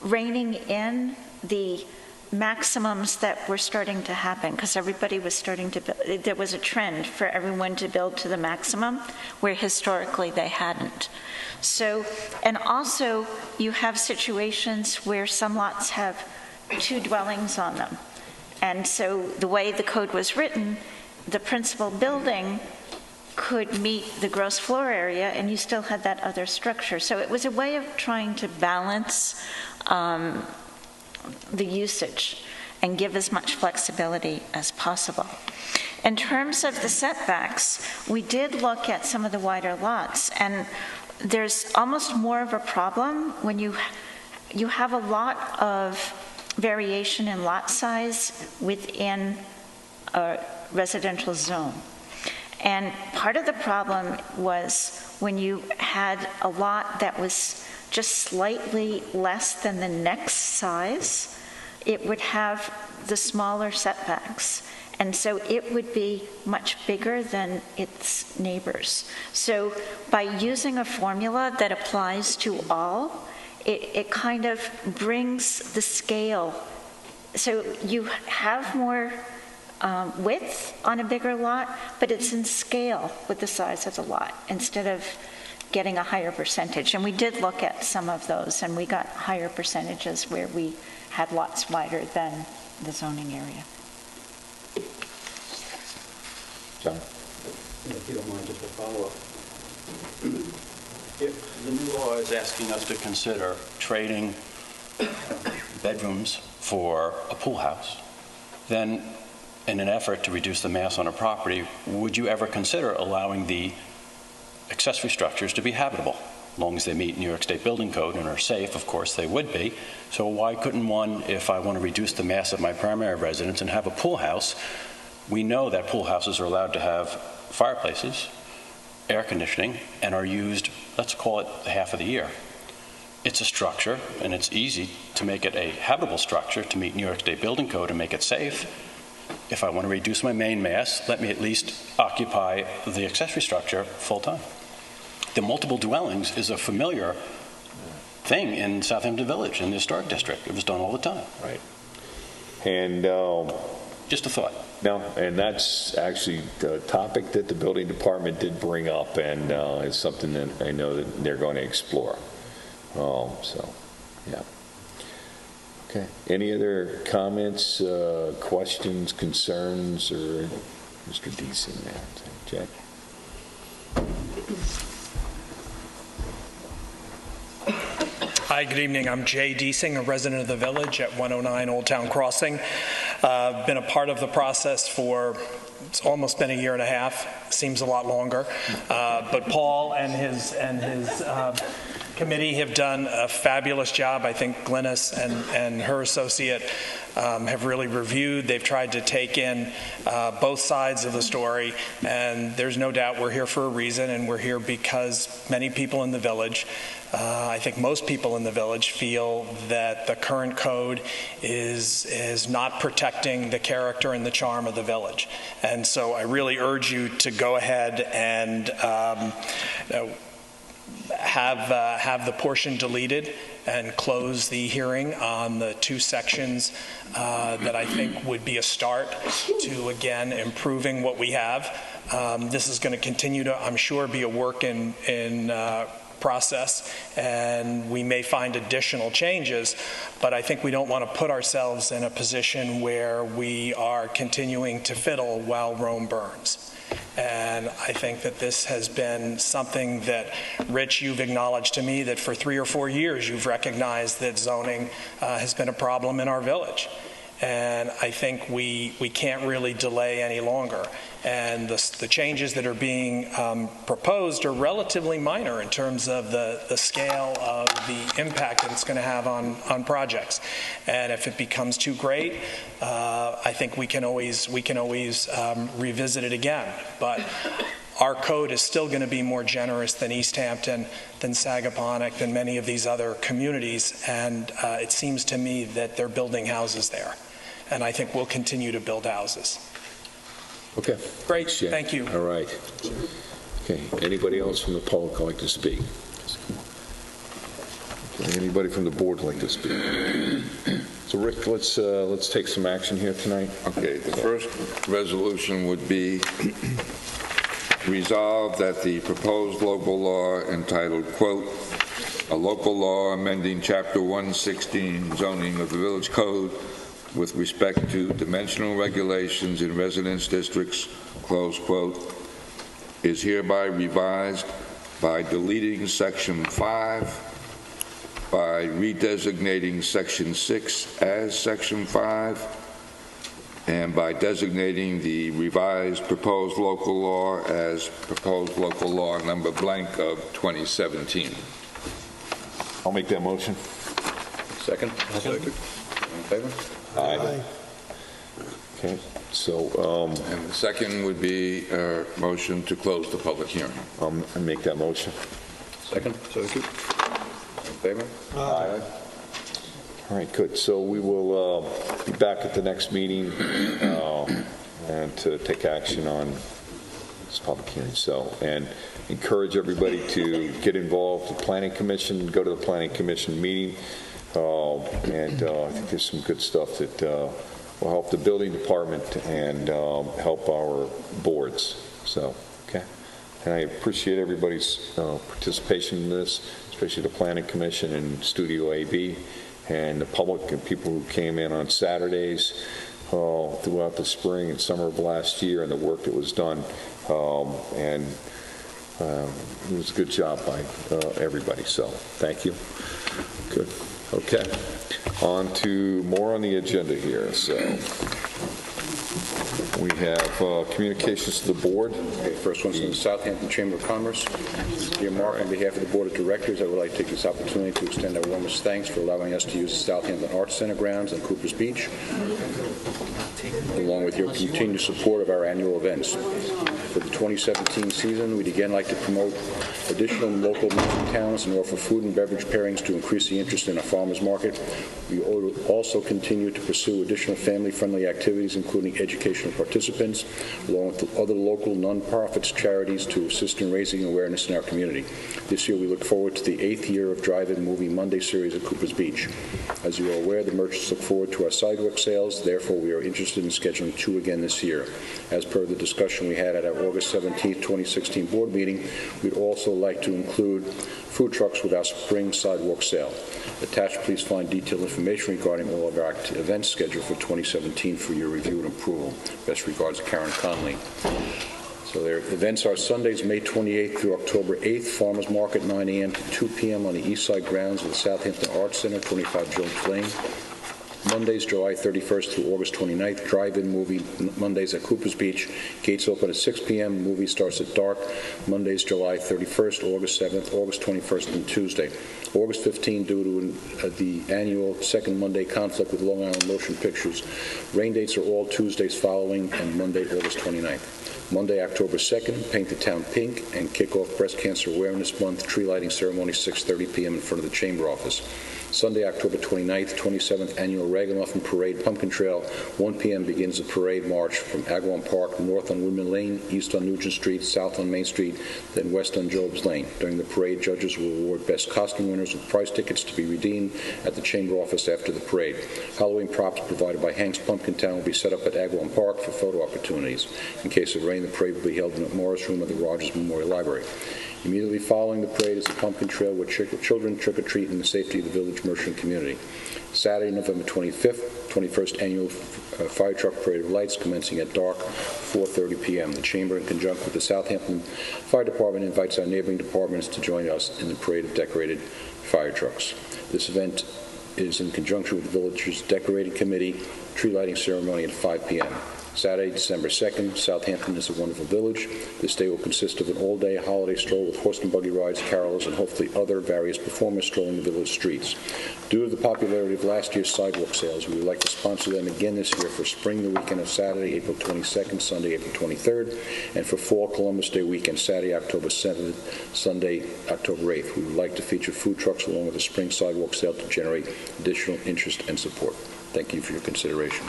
reining in the maximums that were starting to happen, because everybody was starting to build. There was a trend for everyone to build to the maximum, where historically they hadn't. So, and also you have situations where some lots have 2 dwellings on them. And so the way the code was written, the principal building could meet the gross floor area, and you still had that other structure. So it was a way of trying to balance the usage and give as much flexibility as possible. In terms of the setbacks, we did look at some of the wider lots, and there's almost more of a problem when you have a lot of variation in lot size within a residential zone. And part of the problem was when you had a lot that was just slightly less than the next size, it would have the smaller setbacks. And so it would be much bigger than its neighbors. So by using a formula that applies to all, it kind of brings the scale. So you have more width on a bigger lot, but it's in scale with the size of the lot instead of getting a higher percentage. And we did look at some of those, and we got higher percentages where we had lots wider than the zoning area. John? If you don't mind, just a follow-up. If the new law is asking us to consider trading bedrooms for a pool house, then in an effort to reduce the mass on a property, would you ever consider allowing the accessory structures to be habitable? As long as they meet New York State Building Code and are safe, of course they would be. So why couldn't one, if I want to reduce the mass of my primary residence and have a pool house, we know that pool houses are allowed to have fireplaces, air conditioning, and are used, let's call it half of the year. It's a structure, and it's easy to make it a habitable structure to meet New York State Building Code and make it safe. If I want to reduce my main mass, let me at least occupy the accessory structure full-time. The multiple dwellings is a familiar thing in Southampton Village, in the historic district. It was done all the time. Right. And just a thought. No, and that's actually the topic that the building department did bring up, and it's something that I know that they're going to explore. So, yeah. Okay. Any other comments, questions, concerns, or Mr. Deasing there? Jack? Hi, good evening. I'm Jay Deasing, a resident of the Village at 109 Old Town Crossing. I've been a part of the process for, it's almost been a year and a half, seems a lot longer. But Paul and his committee have done a fabulous job. I think Glynis and her associate have really reviewed. They've tried to take in both sides of the story, and there's no doubt we're here for a reason, and we're here because many people in the village, I think most people in the village, feel that the current code is not protecting the character and the charm of the village. And so I really urge you to go ahead and have the portion deleted and close the hearing on the 2 sections that I think would be a start to, again, improving what we have. This is going to continue to, I'm sure, be a work in process, and we may find additional changes, but I think we don't want to put ourselves in a position where we are continuing to fiddle while Rome burns. And I think that this has been something that, Rich, you've acknowledged to me that for 3 or 4 years you've recognized that zoning has been a problem in our village. And I think we can't really delay any longer. And the changes that are being proposed are relatively minor in terms of the scale of the impact that it's going to have on projects. And if it becomes too great, I think we can always revisit it again. But our code is still going to be more generous than East Hampton, than Sagaponack, than many of these other communities. And it seems to me that they're building houses there. And I think we'll continue to build houses. Okay. Great, thank you. All right. Okay, anybody else from the public like to speak? Okay, anybody from the board like to speak? So Rick, let's take some action here tonight. Okay, the first resolution would be resolved that the proposed local law entitled, quote, "A local law amending Chapter 116 zoning of the Village Code with respect to dimensional regulations in residence districts," close quote, is hereby revised by deleting Section 5, by redesignating Section 6 as Section 5, and by designating the revised proposed local law as proposed local law number blank of 2017. I'll make that motion. Second? Second. All in favor? Aye. Okay, so And the second would be a motion to close the public hearing. I make that motion. Second? Second. All in favor? Aye. All right, good. So we will be back at the next meeting and to take action on this public hearing. So, and encourage everybody to get involved. The Planning Commission, go to the Planning Commission meeting. And I think there's some good stuff that will help the building department and help our boards. So, okay. And I appreciate everybody's participation in this, especially the Planning Commission and Studio AB and the public and people who came in on Saturdays throughout the spring and summer of last year and the work that was done. And it was a good job by everybody. So, thank you. Good. Okay, on to more on the agenda here. So we have communications to the board. Okay, first one's from the Southampton Chamber of Commerce. Dear Mark, on behalf of the Board of Directors, I would like to take this opportunity to extend our warmest thanks for allowing us to use the Southampton Arts Center grounds on Cooper's Beach, along with your continued support of our annual events. For the 2017 season, we'd again like to promote additional local music talents and offer food and beverage pairings to increase the interest in our farmers market. We also continue to pursue additional family-friendly activities, including educational participants, along with other local nonprofits, charities, to assist in raising awareness in our community. This year, we look forward to the 8th year of Drive-In Movie Monday series at Cooper's Beach. As you are aware, the merchants look forward to our sidewalk sales. Therefore, we are interested in scheduling 2 again this year. As per the discussion we had at our August 17, 2016 board meeting, we'd also like to include food trucks with our spring sidewalk sale. Attached, please find detailed information regarding all of our events scheduled for 2017 for your review and approval. Best regards, Karen Conley. So their events are Sundays, May 28th through October 8th, Farmers Market, 9 a.m. to 2 p.m. on the East Side grounds of the Southampton Arts Center, 25 Jones Lane. Mondays, July 31st through August 29th, drive-in movie Mondays at Cooper's Beach. Gates open at 6 p.m. Movie starts at dark. Mondays, July 31st, August 7th, August 21st, and Tuesday. August 15th, due to the annual second Monday conflict with Long Island Motion Pictures. Rain dates are all Tuesdays following and Monday, August 29th. Monday, October 2nd, paint the town pink and kick off Breast Cancer Awareness Month. Tree lighting ceremony, 6:30 p.m. in front of the Chamber office. Sunday, October 29th, 27th Annual Ragamuffin Parade Pumpkin Trail. 1 p.m. begins the parade march from Agawam Park, north on Woodman Lane, east on Nugent Street, south on Main Street, then west on Jobs Lane. During the parade, judges will award best costume winners with prize tickets to be redeemed at the Chamber office after the parade. Halloween props provided by Hank's Pumpkin Town will be set up at Agawam Park for photo opportunities. In case of rain, the parade will be held in the Morris Room of the Rogers Memorial Library. Immediately following the parade is a pumpkin trail where children trick-or-treat in the safety of the village merchant community. Saturday, November 25th, 21st Annual Fire Truck Parade of Lights commencing at dark, 4:30 p.m. The Chamber, in conjunction with the Southampton Fire Department, invites our neighboring departments to join us in the parade of decorated fire trucks. This event is in conjunction with the village's decorating committee, tree lighting ceremony at 5 p.m. Saturday, December 2nd, Southampton is a wonderful village. This day will consist of an all-day holiday stroll with horse and buggy rides, carols, and hopefully other various performers strolling the village streets. Due to the popularity of last year's sidewalk sales, we would like to sponsor them again this year for spring the weekend of Saturday, April 22nd, Sunday, April 23rd, and for fall Columbus Day weekend, Saturday, October 7th, Sunday, October 8th. We would like to feature food trucks along with the spring sidewalk sale to generate additional interest and support. Thank you for your consideration.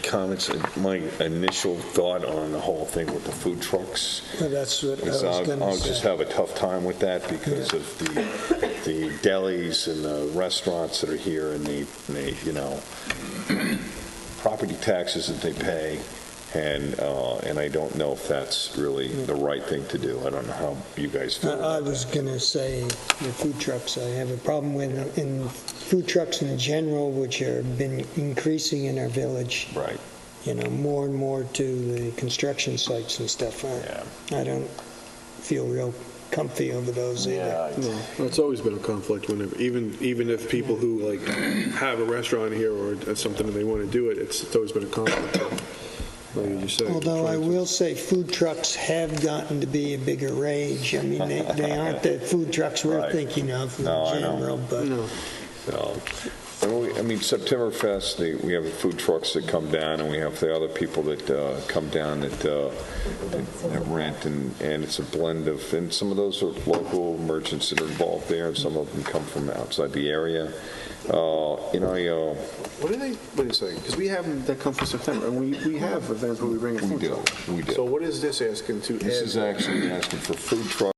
Comments, my initial thought on the whole thing with the food trucks. Well, that's what I was is going to I'll say. just have a tough time with that because of the delis and the restaurants that are here and the property taxes that they pay. And I don't know if that's really the right thing to do. I don't know how you guys feel about I was going to say the food trucks, I have a problem with in food trucks in general, which have been increasing in our village. Right. More and more to the construction sites and stuff. I don't feel real comfy over those either. No, it's always been a conflict whenever, even if people who like have a restaurant here or something and they want to do it, it's always been a conflict. Like you say, Although I will say food trucks have gotten to be a bigger rage. I mean, they aren't the food trucks we're thinking of in general, but... I mean, Septemberfest, we have the food trucks that come down, and we have the other people that come down that rent, and it's a blend of, and some of those are local merchants that are involved there, and some of them come from outside the area. What do they say? Because we have them that come for September, and we have events where we bring a food truck. We do. So what is this asking to add? This is actually asking for food trucks.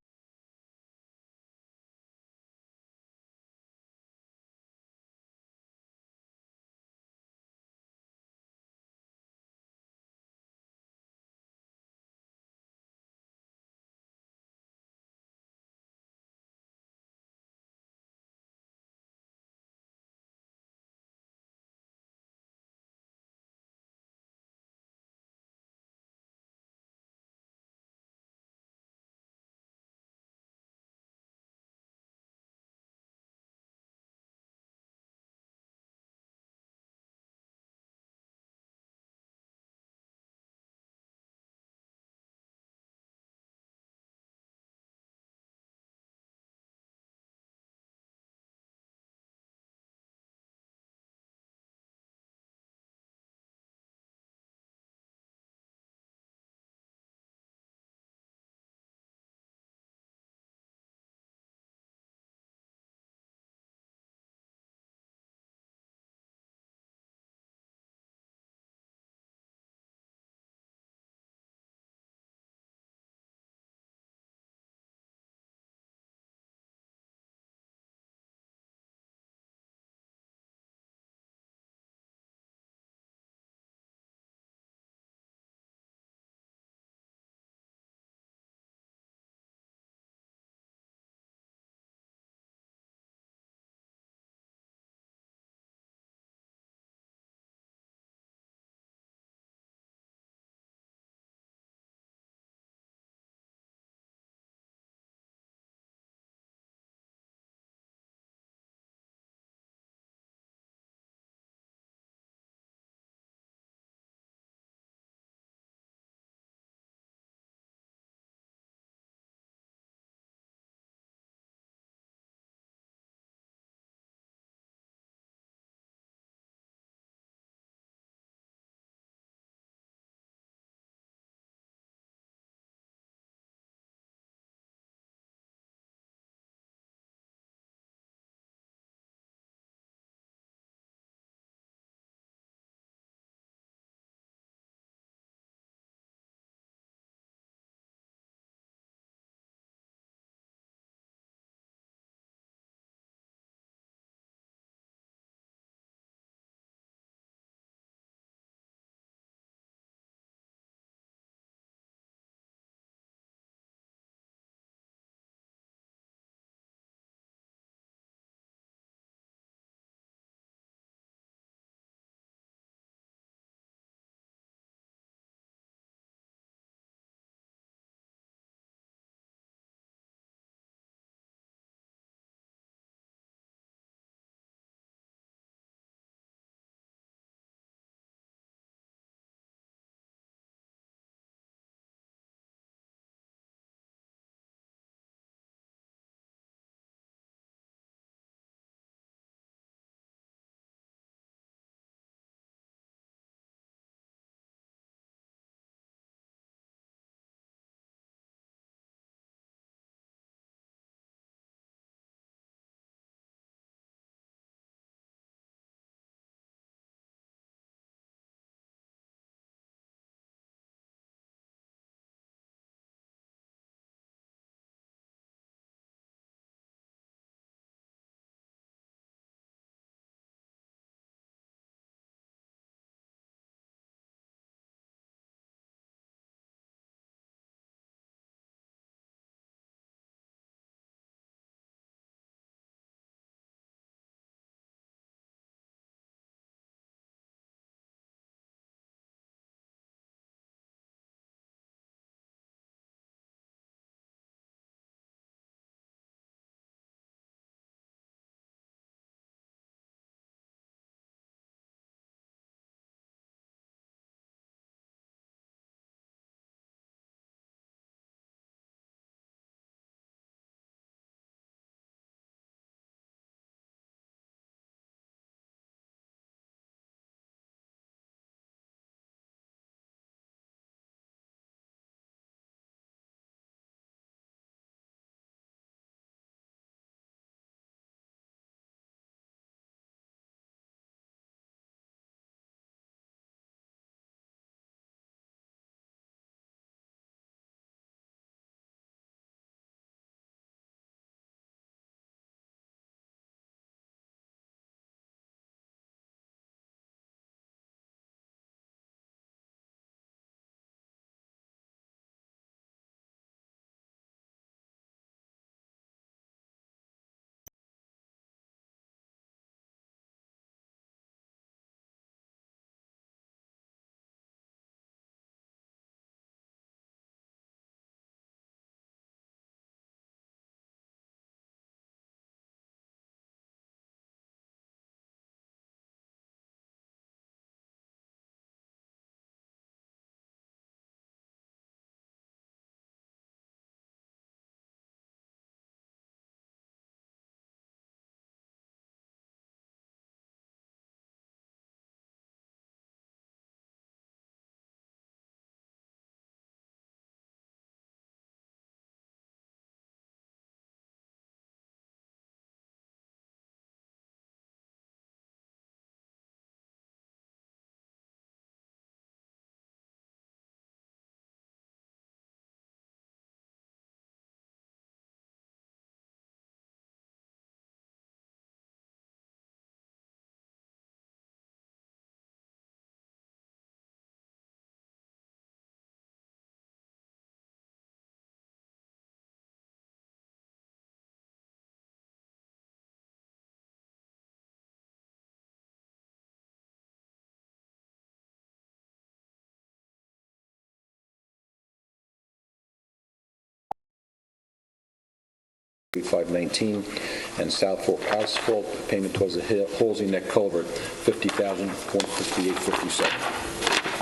$519, and South Fork Asphalt, payment towards the Halsey Neck Culvert, $50,158.57.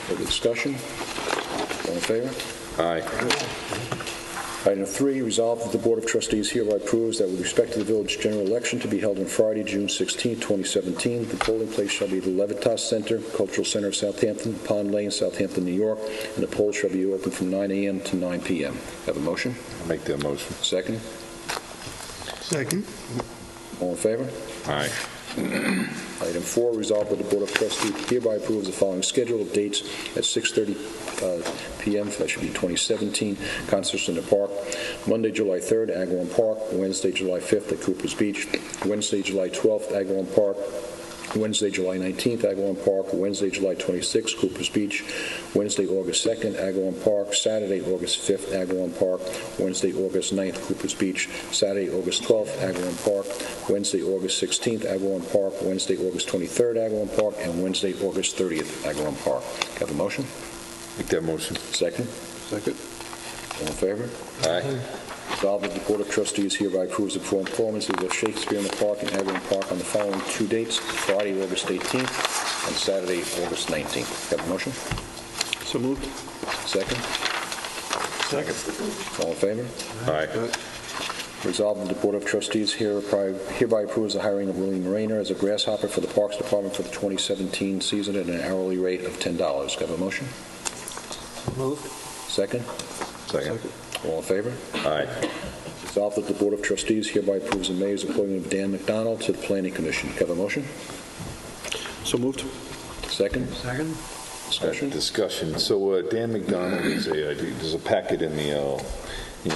Further discussion? All in favor? Aye. Item 3, resolved that the Board of Trustees hereby approves that with respect to the village general election to be held on Friday, June 16, 2017, the polling place shall be the Levitas Center, Cultural Center of Southampton, Pond Lane, Southampton, New York, and the polls shall be open from 9 a.m. to 9 p.m. Have a motion? I'll make that motion. Second? Second. All in favor? Aye. Item 4, resolved that the Board of Trustees hereby approves the following schedule of dates at 6:30 p.m., that should be 2017, concerts in the park. Monday, July 3rd, Agawam Park. Wednesday, July 5th at Cooper's Beach. Wednesday, July 12th, Agawam Park. Wednesday, July 19th, Agawam Park. Wednesday, July 26th, Cooper's Beach. Wednesday, August 2nd, Agawam Park. Saturday, August 5th, Agawam Park. Wednesday, August 9th, Cooper's Beach. Saturday, August 12th, Agawam Park. Wednesday, August 16th, Agawam Park. Wednesday, August 23rd, Agawam Park. And Wednesday, August 30th, Agawam Park. Have a motion? Make that motion. Second? Second. All in favor? Aye. Resolved that the Board of Trustees hereby approves the performances of Shakespeare in the Park and Agawam Park on the following 2 dates, Friday, August 18th, and Saturday, August 19th. Have a motion? So moved. Second? Second. All in favor? Aye. Resolved that the Board of Trustees hereby approves the hiring of William Rayner as a grasshopper for the Parks Department for the 2017 season at an hourly rate of $10. Have a motion? Moved. Second? Second. All in favor? Aye. Resolved that the Board of Trustees hereby approves the mayor's appointment of Dan McDonald to the Planning Commission. Have a motion? So moved. Second? Second. Discussion? Discussion. So Dan McDonald is there's a packet in the, we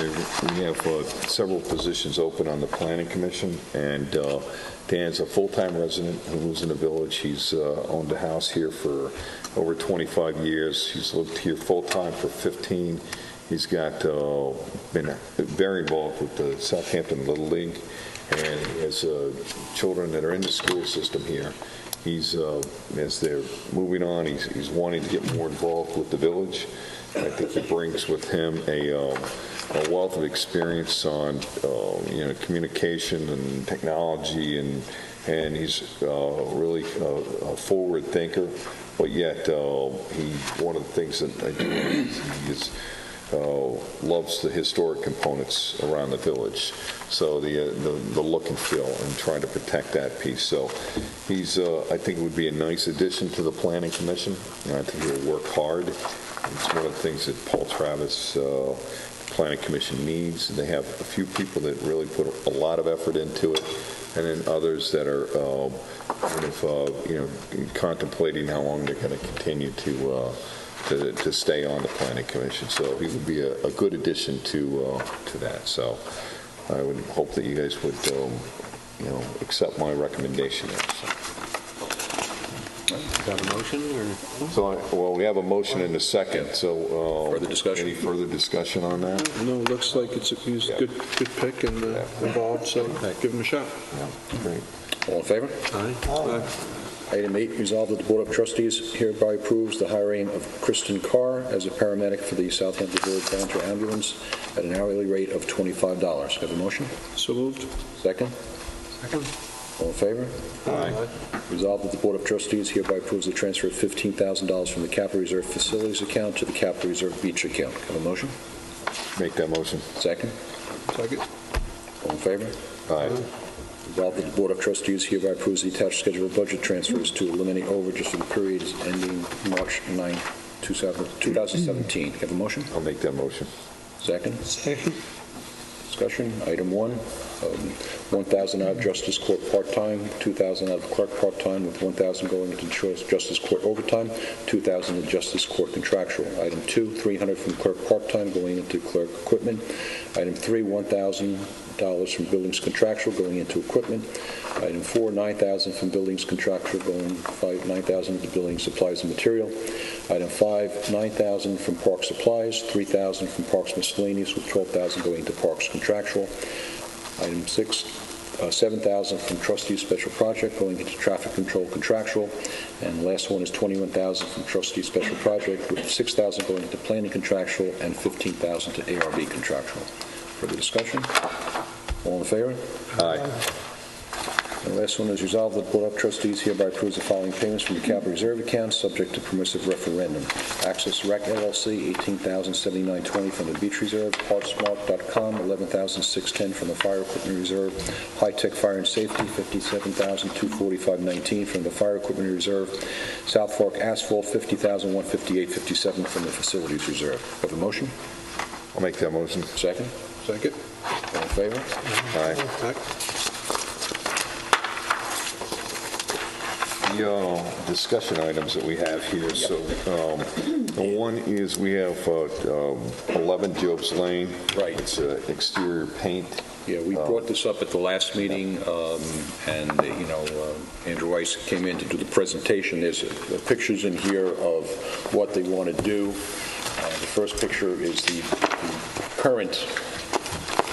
have several positions open on the Planning Commission, and Dan's a full-time resident who lives in the village. He's owned a house here for over 25 years. He's lived here full-time for 15. He's been very involved with the Southampton Little League, and has children that are in the school system here. He's, as they're moving on, he's wanting to get more involved with the village. I think he brings with him a wealth of experience on, communication and technology, and he's really a forward thinker. But yet, one of the things that I do is he loves the historic components around the village. So the look and feel, and trying to protect that piece. So he's, I think, it would be a nice addition to the Planning Commission. And I think he'll work hard. It's one of the things that Paul Travis, the Planning Commission, needs. They have a few people that really put a lot of effort into it, and then others that are contemplating how long they're going to continue to stay on the Planning Commission. So he would be a good addition to that. So I would hope that you guys would, accept my recommendation there. So. Got a motion? Well, we have a motion and a second. So further discussion? Any further discussion on that? No, it looks like he's a good pick and involved, so give him a shot. Yeah, great. All in favor? Aye. Item 8, resolved that the Board of Trustees hereby approves the hiring of Kristen Carr as a paramedic for the Southampton Village Volunteer Ambulance at an hourly rate of $25. Have a motion? So moved. Second? Second. All in favor? Aye. Resolved that the Board of Trustees hereby approves the transfer of $15,000 from the Capital Reserve Facilities account to the Capital Reserve Beach account. Have a motion? Make that motion. Second? Second. All in favor? Aye. Resolved that the Board of Trustees hereby approves the attached schedule of budget transfers to eliminate overages for the period ending March 9, 2017. Have a motion? I'll make that motion. Second? Second. Discussion. Item 1, 1,000 out of Justice Court part-time, 2,000 out of clerk part-time, with 1,000 going into Justice Court overtime, 2,000 in Justice Court contractual. Item 2, 300 from clerk part-time going into clerk equipment. Item 3, $1,000 from buildings contractual going into equipment. Item 4, $9,000 from buildings contractual going $9,000 into building supplies and material. Item 5, $9,000 from park supplies, $3,000 from parks miscellaneous, with $12,000 going to parks contractual. Item 6, $7,000 from trustee special project going into traffic control contractual. And the last one is $21,000 from trustee special project, with $6,000 going into planning contractual and $15,000 to ARB contractual. Further discussion? All in favor? Aye. The last one is resolved that the Board of Trustees hereby approves the following payments from the capital reserve account, subject to permissive referendum. Access Rec LLC, $18,079.20 from the Beach Reserve. Partsmart.com, $11,610 from the Fire Equipment Reserve. High Tech Fire and Safety, $57,245.19 from the Fire Equipment Reserve. South Fork Asphalt, $50,158.57 from the Facilities Reserve. Have a motion? I'll make that motion. Second? Second. All in favor? Aye. The discussion items that we have here, so one is we have 11 Jobs Lane. Right. It's exterior paint. Yeah, we brought this up at the last meeting, and, Andrew Weiss came in to do the presentation. There's pictures in here of what they want to do. The first picture is the current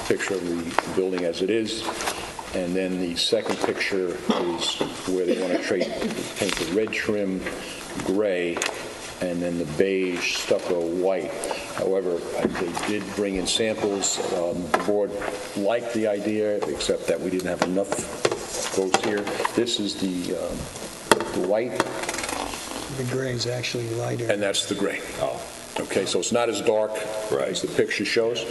picture of the building as it is. And then the second picture is where they want to paint the red trim gray and then the beige stucco white. However, they did bring in samples. The board liked the idea, except that we didn't have enough votes here. This is the white. The gray is actually lighter. And that's the gray. Oh. Okay, so it's not as dark as the picture shows.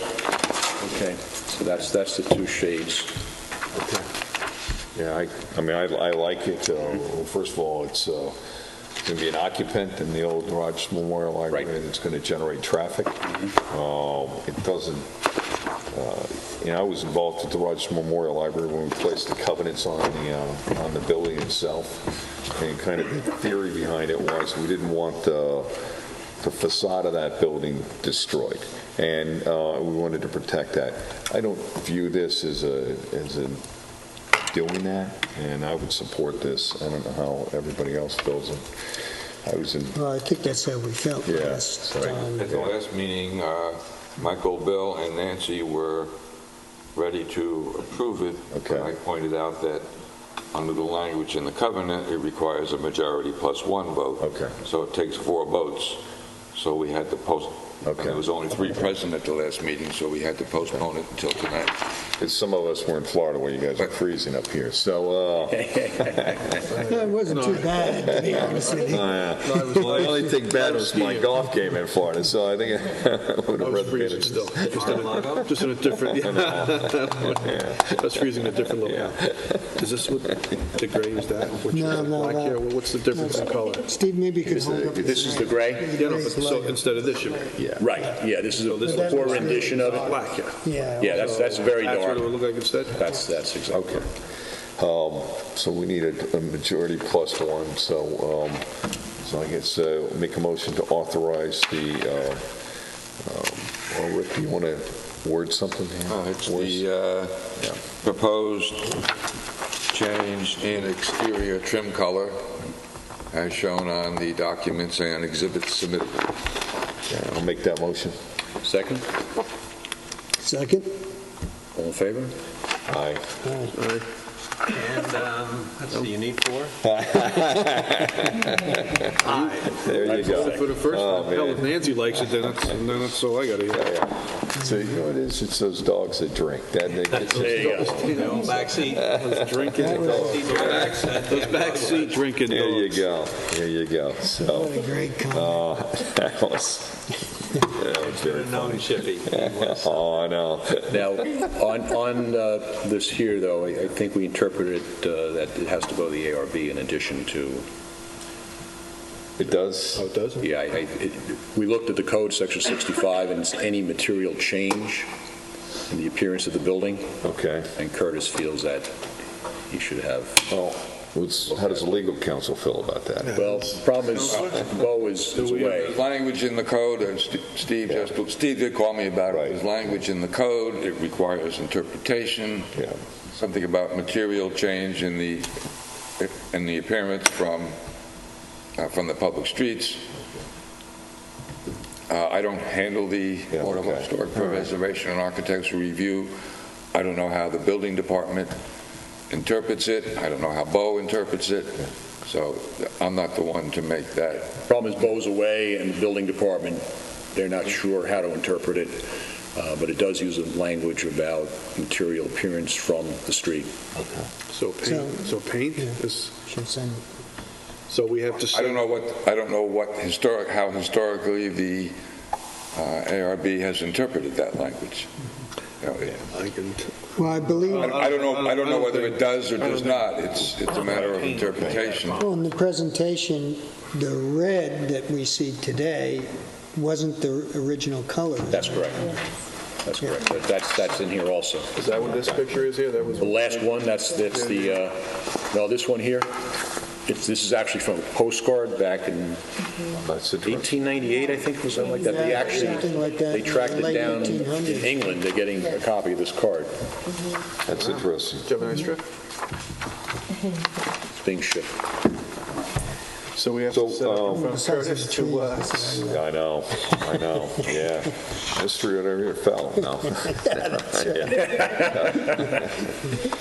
Okay, so that's the two shades. Okay. Yeah, I like it. Well, first of all, it's going to be an occupant in the old Rogers Memorial Library, and it's going to generate traffic. It doesn't. I was involved with the Rogers Memorial Library when we placed the covenants on the building itself, and kind of the theory behind it was we didn't want the facade of that building destroyed, and we wanted to protect that. I don't view this as doing that, and I would support this. I don't know how everybody else feels. Well, I think that's how we felt last time. At the last meeting, Michael, Bill, and Nancy were ready to approve it. Okay. I pointed out that under the language in the covenant, it requires a majority plus one vote. Okay. So it takes 4 votes. So we had to Okay. There was only 3 present at the last meeting, so we had to postpone it until tonight. Because some of us were in Florida where you guys are freezing up here. So, It wasn't too bad, to be honest with you. Well, the only thing bad was my golf game in Florida, so I think I would have rather been it. Still, just in a different. That's freezing in a different level. Is this what the gray is? That No, black here? Well, what's the difference in color? Steve, maybe you could hold up. This is the gray? Yeah, no, but so instead of this, you mean? Yeah. Right, yeah, this is a poor rendition of it. Black, yeah. Yeah, that's very That's what dark. it would look like instead? That's exactly. Okay. So we need a majority plus one, so I guess make a motion to authorize the, Rick, do you want to word something here? It's the proposed change in exterior trim color as shown on the documents and exhibits submitted. Yeah, I'll make that motion. Second? Second? All in favor? Aye. And let's see, you need 4? There you go. For the first Oh, one. Hell, man. if Nancy likes it, then that's all I got to hear. So you know what it is? It's those dogs that drink. There you go. Backseat. Those drinking dogs. Those backseat drinking dogs. There you go. There you go. So, What a great comment. that was very funny. Oh, I know. Now, on this here, though, I think we interpreted that it has to go to the ARB in addition to... It does? Oh, it does? Yeah, we looked at the code, section 65, and it's any material change in the appearance of the building. Okay. And Curtis feels that he should have... Well, how does the legal counsel feel about that? Well, the problem is, Bo is away. There's language in the code, and Steve did call me about it. There's language in the code. It requires interpretation. Yeah. Something about material change in the appearance from the public streets. I don't handle the Board of Historic Preservation and Architectural Review. I don't know how the building department interprets it. I don't know how Bo interprets it. So I'm not the one to make that. Problem is Bo's away, and the building department, they're not sure how to interpret it. but it does use a language about material appearance from the street. So paint is, Should send so we have to I say, don't know how historically the ARB has interpreted that language. I can, Well, I believe, I don't know whether it does or does not. It's a matter of interpretation. well, in the presentation, the red that we see today wasn't the original color. That's correct. That's correct. That's in here also. is that what this picture is here? That was The last one, that's the, no, this one here, this is actually from a postcard back in 1898, I think, or something like that. They Yeah, actually, something like that, they tracked it late down in 1800s. England. They're getting a copy of this card. That's interesting. Did you have a nice trip? It's being shipped. So we have So, to set up in front of Curtis to, I know, yeah. History whatever here fell, no.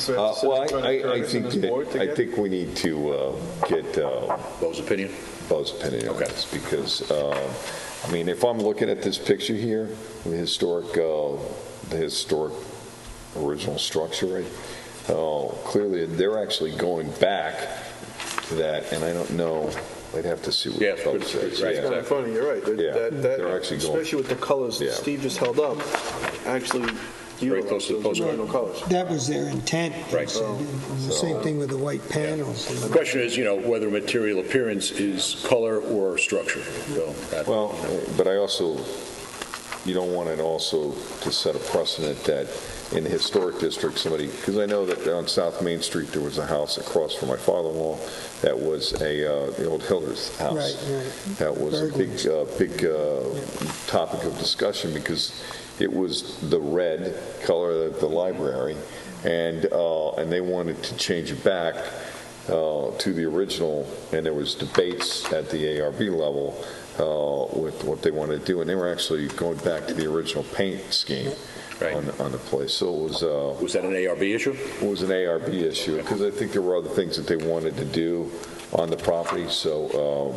Well, I think we need to get Bo's opinion? Bo's opinion on this, because, I mean, if I'm looking at this picture here, the historic original structure, right? Clearly, they're actually going back to that, and I don't know, I'd have to see what Yeah, the code says. right, it's kind of funny, you're right. Yeah, That, they're actually going- especially with the colors that Yeah. Steve just held up, actually Very close to the utilize those postcard. original colors. That was their intent. Right. The same thing with the white panels. The question is, whether material appearance is color or structure. So that- Well, but I also, you don't want it also to set a precedent that in the historic district, somebody, because I know that on South Main Street, there was a house across from my father-in-law that was the old Hiller's house. Right, right. That was a big topic of discussion because it was the red color of the library, and they wanted to change it back to the original, and there was debates at the ARB level with what they wanted to do, and they were actually going back to the original paint scheme. Right. On the place. So it was... Was that an ARB issue? It was an ARB issue, because I think there were other things that they wanted to do on the property, so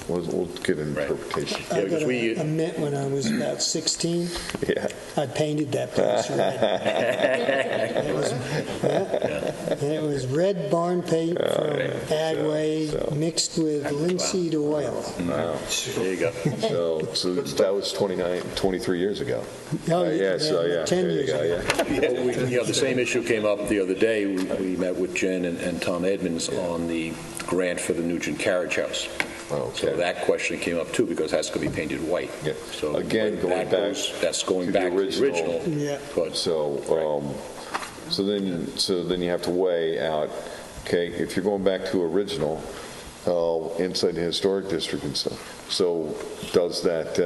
we'll get an interpretation. I got to admit, when I was about 16, Yeah. I painted that place red. It was red barn paint from Agway mixed with linseed oil. Wow. There you go. So that was 23 years ago. Oh, Yeah, so yeah. 10 there you years go, ago. yeah. The same issue came up the other day. We met with Jen and Tom Edmonds on the grant for the Nugent Carriage House. Oh, So okay. that question came up too, because that's going to be painted white. Yeah. So Again, going that back that's going to the back to the original. Yeah. But So then you have to weigh out, okay, if you're going back to original, inside the historic district and stuff, so does that,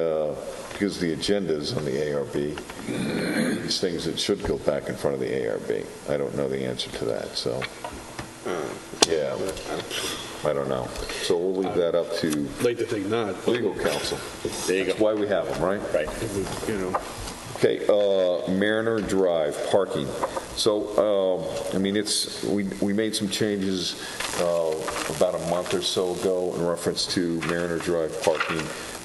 because the agenda is on the ARB, these things that should go back in front of the ARB? I don't know the answer to that, so, yeah, I don't know. So we'll leave that up to I'd like to think not. legal counsel. There you That's go. why we have them, right? Right. You know, Okay, Mariner Drive, parking. So, I mean, we made some changes about a month or so ago in reference to Mariner Drive parking,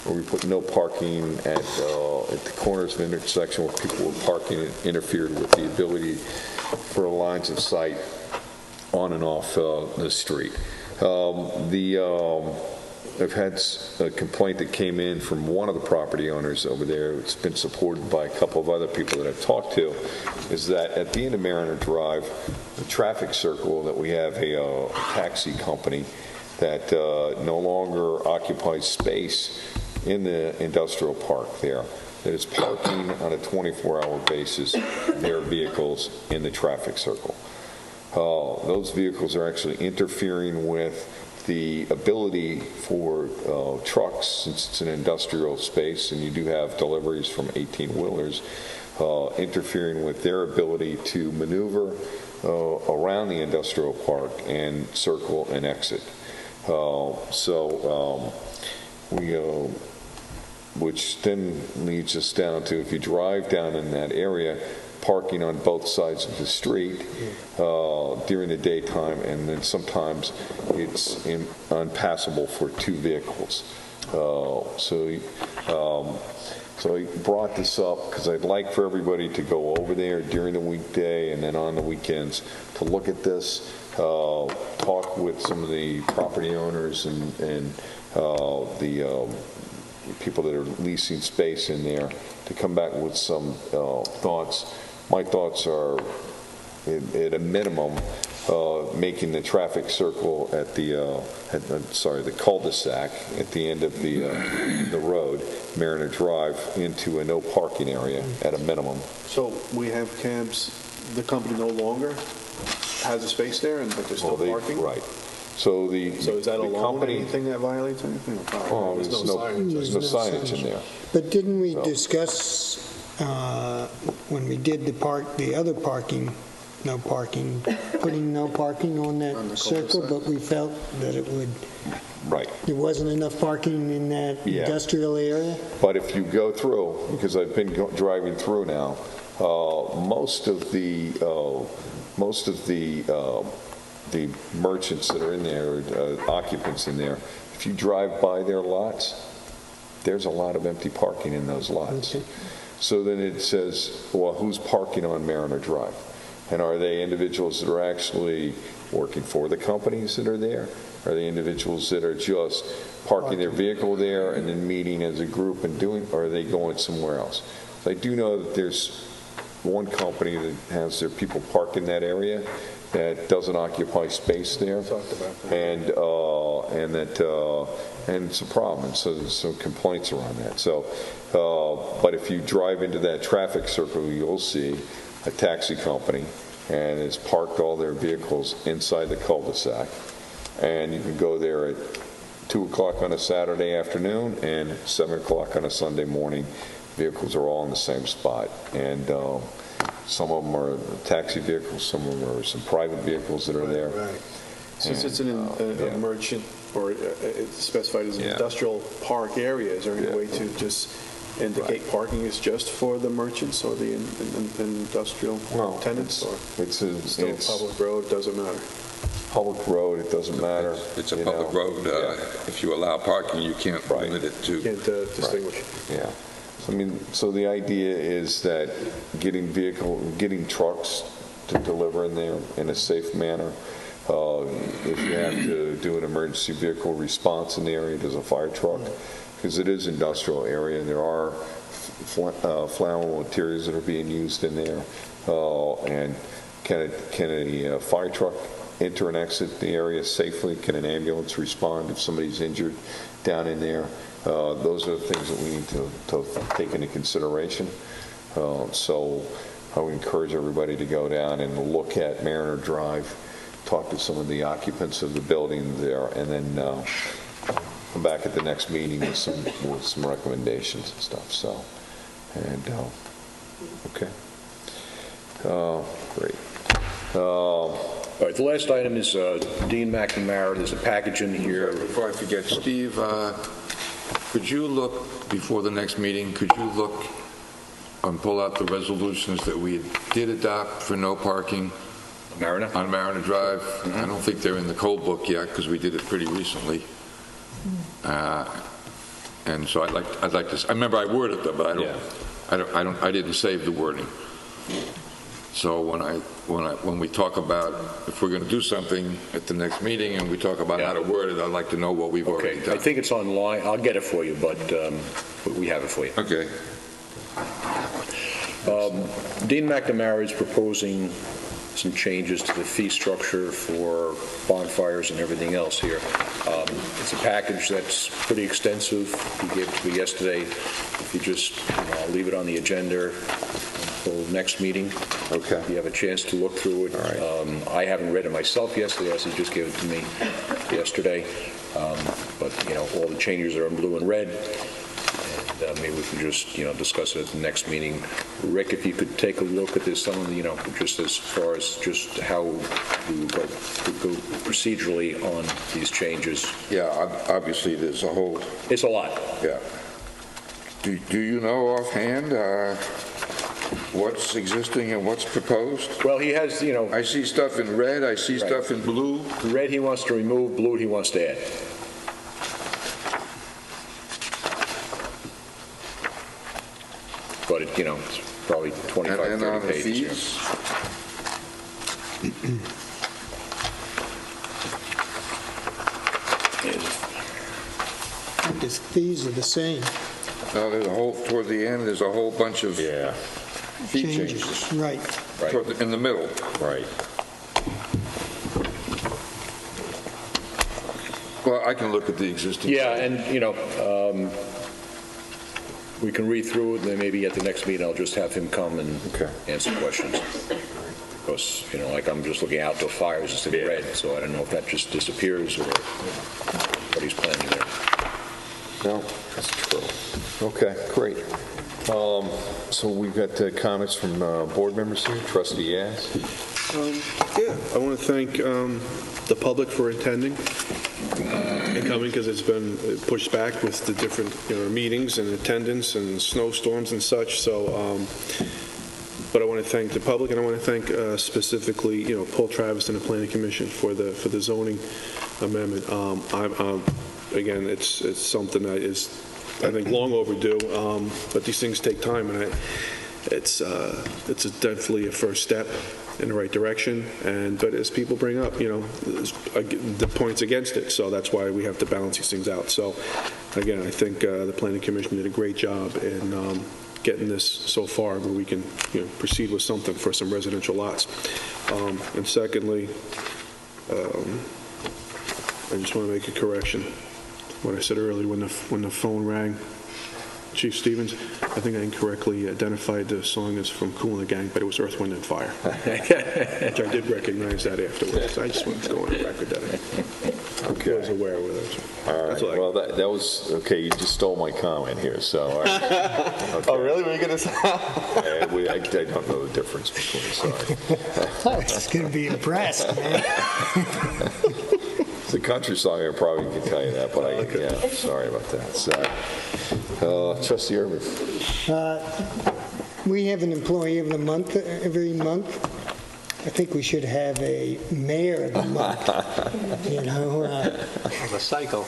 where we put no parking at the corners of intersection where people were parking. It interfered with the ability for lines of sight on and off the street. I've had a complaint that came in from one of the property owners over there. It's been supported by a couple of other people that I've talked to, is that at the end of Mariner Drive, the traffic circle, that we have a taxi company that no longer occupies space in the industrial park there, that is parking on a 24-hour basis their vehicles in the traffic circle. Those vehicles are actually interfering with the ability for trucks, since it's an industrial space and you do have deliveries from 18-wheelers, interfering with their ability to maneuver around the industrial park and circle and exit. Which then leads us down to, if you drive down in that area, parking on both sides of the street during the daytime, and then sometimes it's unpassable for two vehicles. So I brought this up because I'd like for everybody to go over there during the weekday and then on the weekends to look at this, talk with some of the property owners and the people that are leasing space in there to come back with some thoughts. My thoughts are, at a minimum, making the traffic circle at the cul-de-sac at the end of the road, Mariner Drive, into a no parking area at a minimum. So we have cabs, the company no longer has a space there, but there's no parking? Right. So is that alone company, anything that violates anything? Oh, there's no signage in there. But didn't we discuss, when we did the other parking, no parking, putting no parking on that circle, but we felt that it would, there wasn't enough parking in that industrial area? But if you go through, because I've been driving through now, most of the merchants that are in there, occupants in there, if you drive by their lots, there's a lot of empty parking in those lots. Okay. So then it says, well, who's parking on Mariner Drive? And are they individuals that are actually working for the companies that are there? Are they individuals that are just parking their vehicle there and then meeting as a group and or are they going somewhere else? So I do know that there's one company that has their people parked in that area that doesn't occupy space there, and it's a problem. And so there's some complaints around that. So, but if you drive into that traffic circle, you'll see a taxi company, and it's parked all their vehicles inside the cul-de-sac. And you can go there at 2 o'clock on a Saturday afternoon and 7 o'clock on a Sunday morning. Vehicles are all in the same spot. And some of them are taxi vehicles, some of them are some private vehicles that are there. Right. Since it's a merchant, or it's specified as an industrial park area, is there any way to just indicate parking is just for the merchants or the industrial tenants? Or it's still a public road, doesn't matter? Public road, it doesn't matter. It's a public road. If you allow parking, you can't limit it to. You can't distinguish. Yeah. I mean, so the idea is that getting trucks to deliver in there in a safe manner. If you have to do an emergency vehicle response in the area, there's a fire truck, because it is industrial area. There are flammable materials that are being used in there. And can a fire truck enter and exit the area safely? Can an ambulance respond if somebody's injured down in there? Those are the things that we need to take into consideration. So I would encourage everybody to go down and look at Mariner Drive, talk to some of the occupants of the building there, and then come back at the next meeting with some recommendations and stuff. So, and okay, great. All right, the last item is Dean McNamara. There's a package in here. Before I forget, Steve, could you look, before the next meeting, could you look and pull out the resolutions that we did adopt for no parking on Mariner Drive? I don't think they're in the code book yet because we did it pretty recently. And so I'd like to. I remember I worded them, but I didn't save the wording. So when we talk about if we're going to do something at the next meeting and we talk about how to word it, I'd like to know what we've already done. I think it's online. I'll get it for you, but we have it for you. Okay. Dean McNamara is proposing some changes to the fee structure for bonfires and everything else here. It's a package that's pretty extensive. He gave it to me yesterday. If you just leave it on the agenda until next meeting. Okay. If you have a chance to look through it. All right. I haven't read it myself yesterday, as he just gave it to me yesterday. But, all the changes are in blue and red. Maybe we can just, discuss it at the next meeting. Rick, if you could take a look at this, some of the, just as far as just how we would go procedurally on these changes. Yeah, obviously there's a whole. It's a lot. Yeah. Do you know offhand what's existing and what's proposed? Well, he has, I see stuff in red. I see stuff in blue. Red he wants to remove. Blue he wants to add. but it, it's probably 25, And on 30 the pages. yeah. fees? The fees are the same. There's a whole, toward the end, there's a whole bunch of fee changes. Right. In the middle. Right. Well, I can look at the existing. Yeah, and, we can read through it, and then maybe at the next meeting, I'll just have him come and answer questions. Because, like I'm just looking at outdoor fires, it's in red, so I don't know if that just disappears or what he's planning there. No, that's true. Okay, great. So we've got comments from board members here. Trustee Yaz. I want to thank the public for attending and coming, because it's been pushed back with the different meetings and attendance and snowstorms and such. So, but I want to thank the public, and I want to thank specifically, Paul Travis and the Planning Commission for the zoning amendment. Again, it's something that is, I think, long overdue, but these things take time, and it's definitely a first step in the right direction. But as people bring up, the points against it, so that's why we have to balance these things out. So, again, I think the Planning Commission did a great job in getting this so far where we can proceed with something for some residential lots. And secondly, I just want to make a correction. What I said earlier when the phone rang, Chief Stevens, I think I incorrectly identified the song as from Kool and the Gang, but it was Earth, Wind, and Fire, which I did recognize that afterwards. I just wanted to go on the record that I was aware of it. All right. Well, that was okay. You just stole my comment here. So. All right. Okay. Oh, really? Were you going to say? I don't know the difference between. Sorry. I was going to be impressed, man. It's a country song. I probably can tell you that, but sorry about that. So, Trustee Urban. We have an employee of the month every month. I think we should have a mayor of the month. The cycle.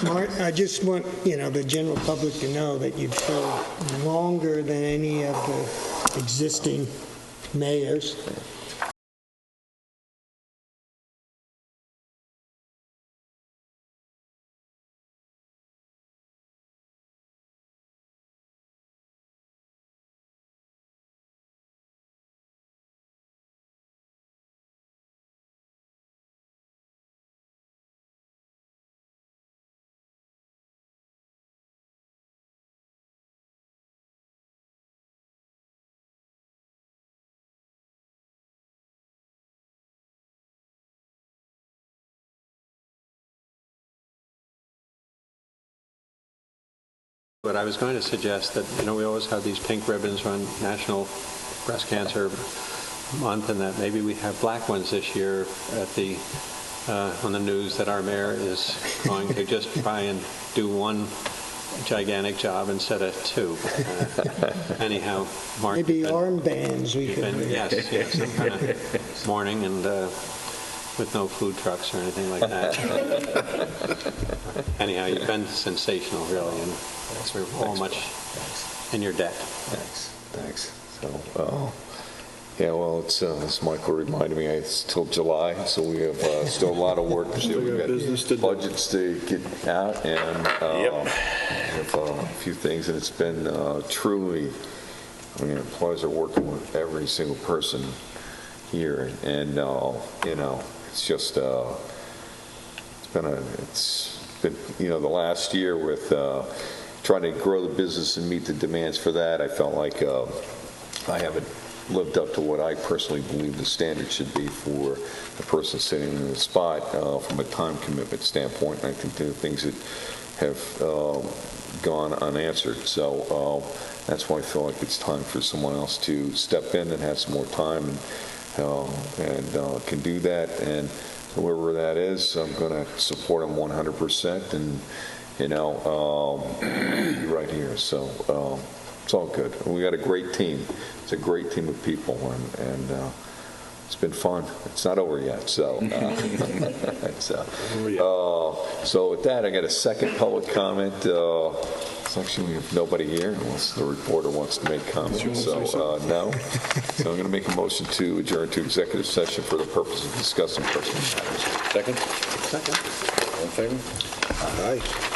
Mark, I just want the general public to know that you've served longer than any of the existing mayors. But I was going to suggest that, we always have these pink ribbons run National Breast Cancer Month, and that maybe we have black ones this year on the news, that our mayor is going to just try and do one gigantic job instead of two. Anyhow, Mark. Maybe armbands we could. Yes, some kind of morning and with no food trucks or anything like that. Anyhow, you've been sensational, really, and we're all much in your debt. Thanks. So, well, it's as Michael reminded me, it's till July, so we have still a lot of work to do. We've got budgets to get out, and we have a few things, and it's been truly, employees are working with every single person here, and it's just it's been the last year with trying to grow the business and meet the demands for that. I felt like I haven't lived up to what I personally believe the standard should be for the person sitting in the spot from a time commitment standpoint. And I think there are things that have gone unanswered. So that's why I feel like it's time for someone else to step in and have some more time and can do that. And whoever that is, I'm going to support them 100%. And be right here. So it's all good. We got a great team. It's a great team of people, and it's been fun. It's not over yet. So, so with that, I got a second public comment. Section, we have nobody here unless the reporter wants to make comments. So, no. So I'm going to make a motion to adjourn to executive session for the purpose of discussing personal matters. Second? Second. All in favor? Aye.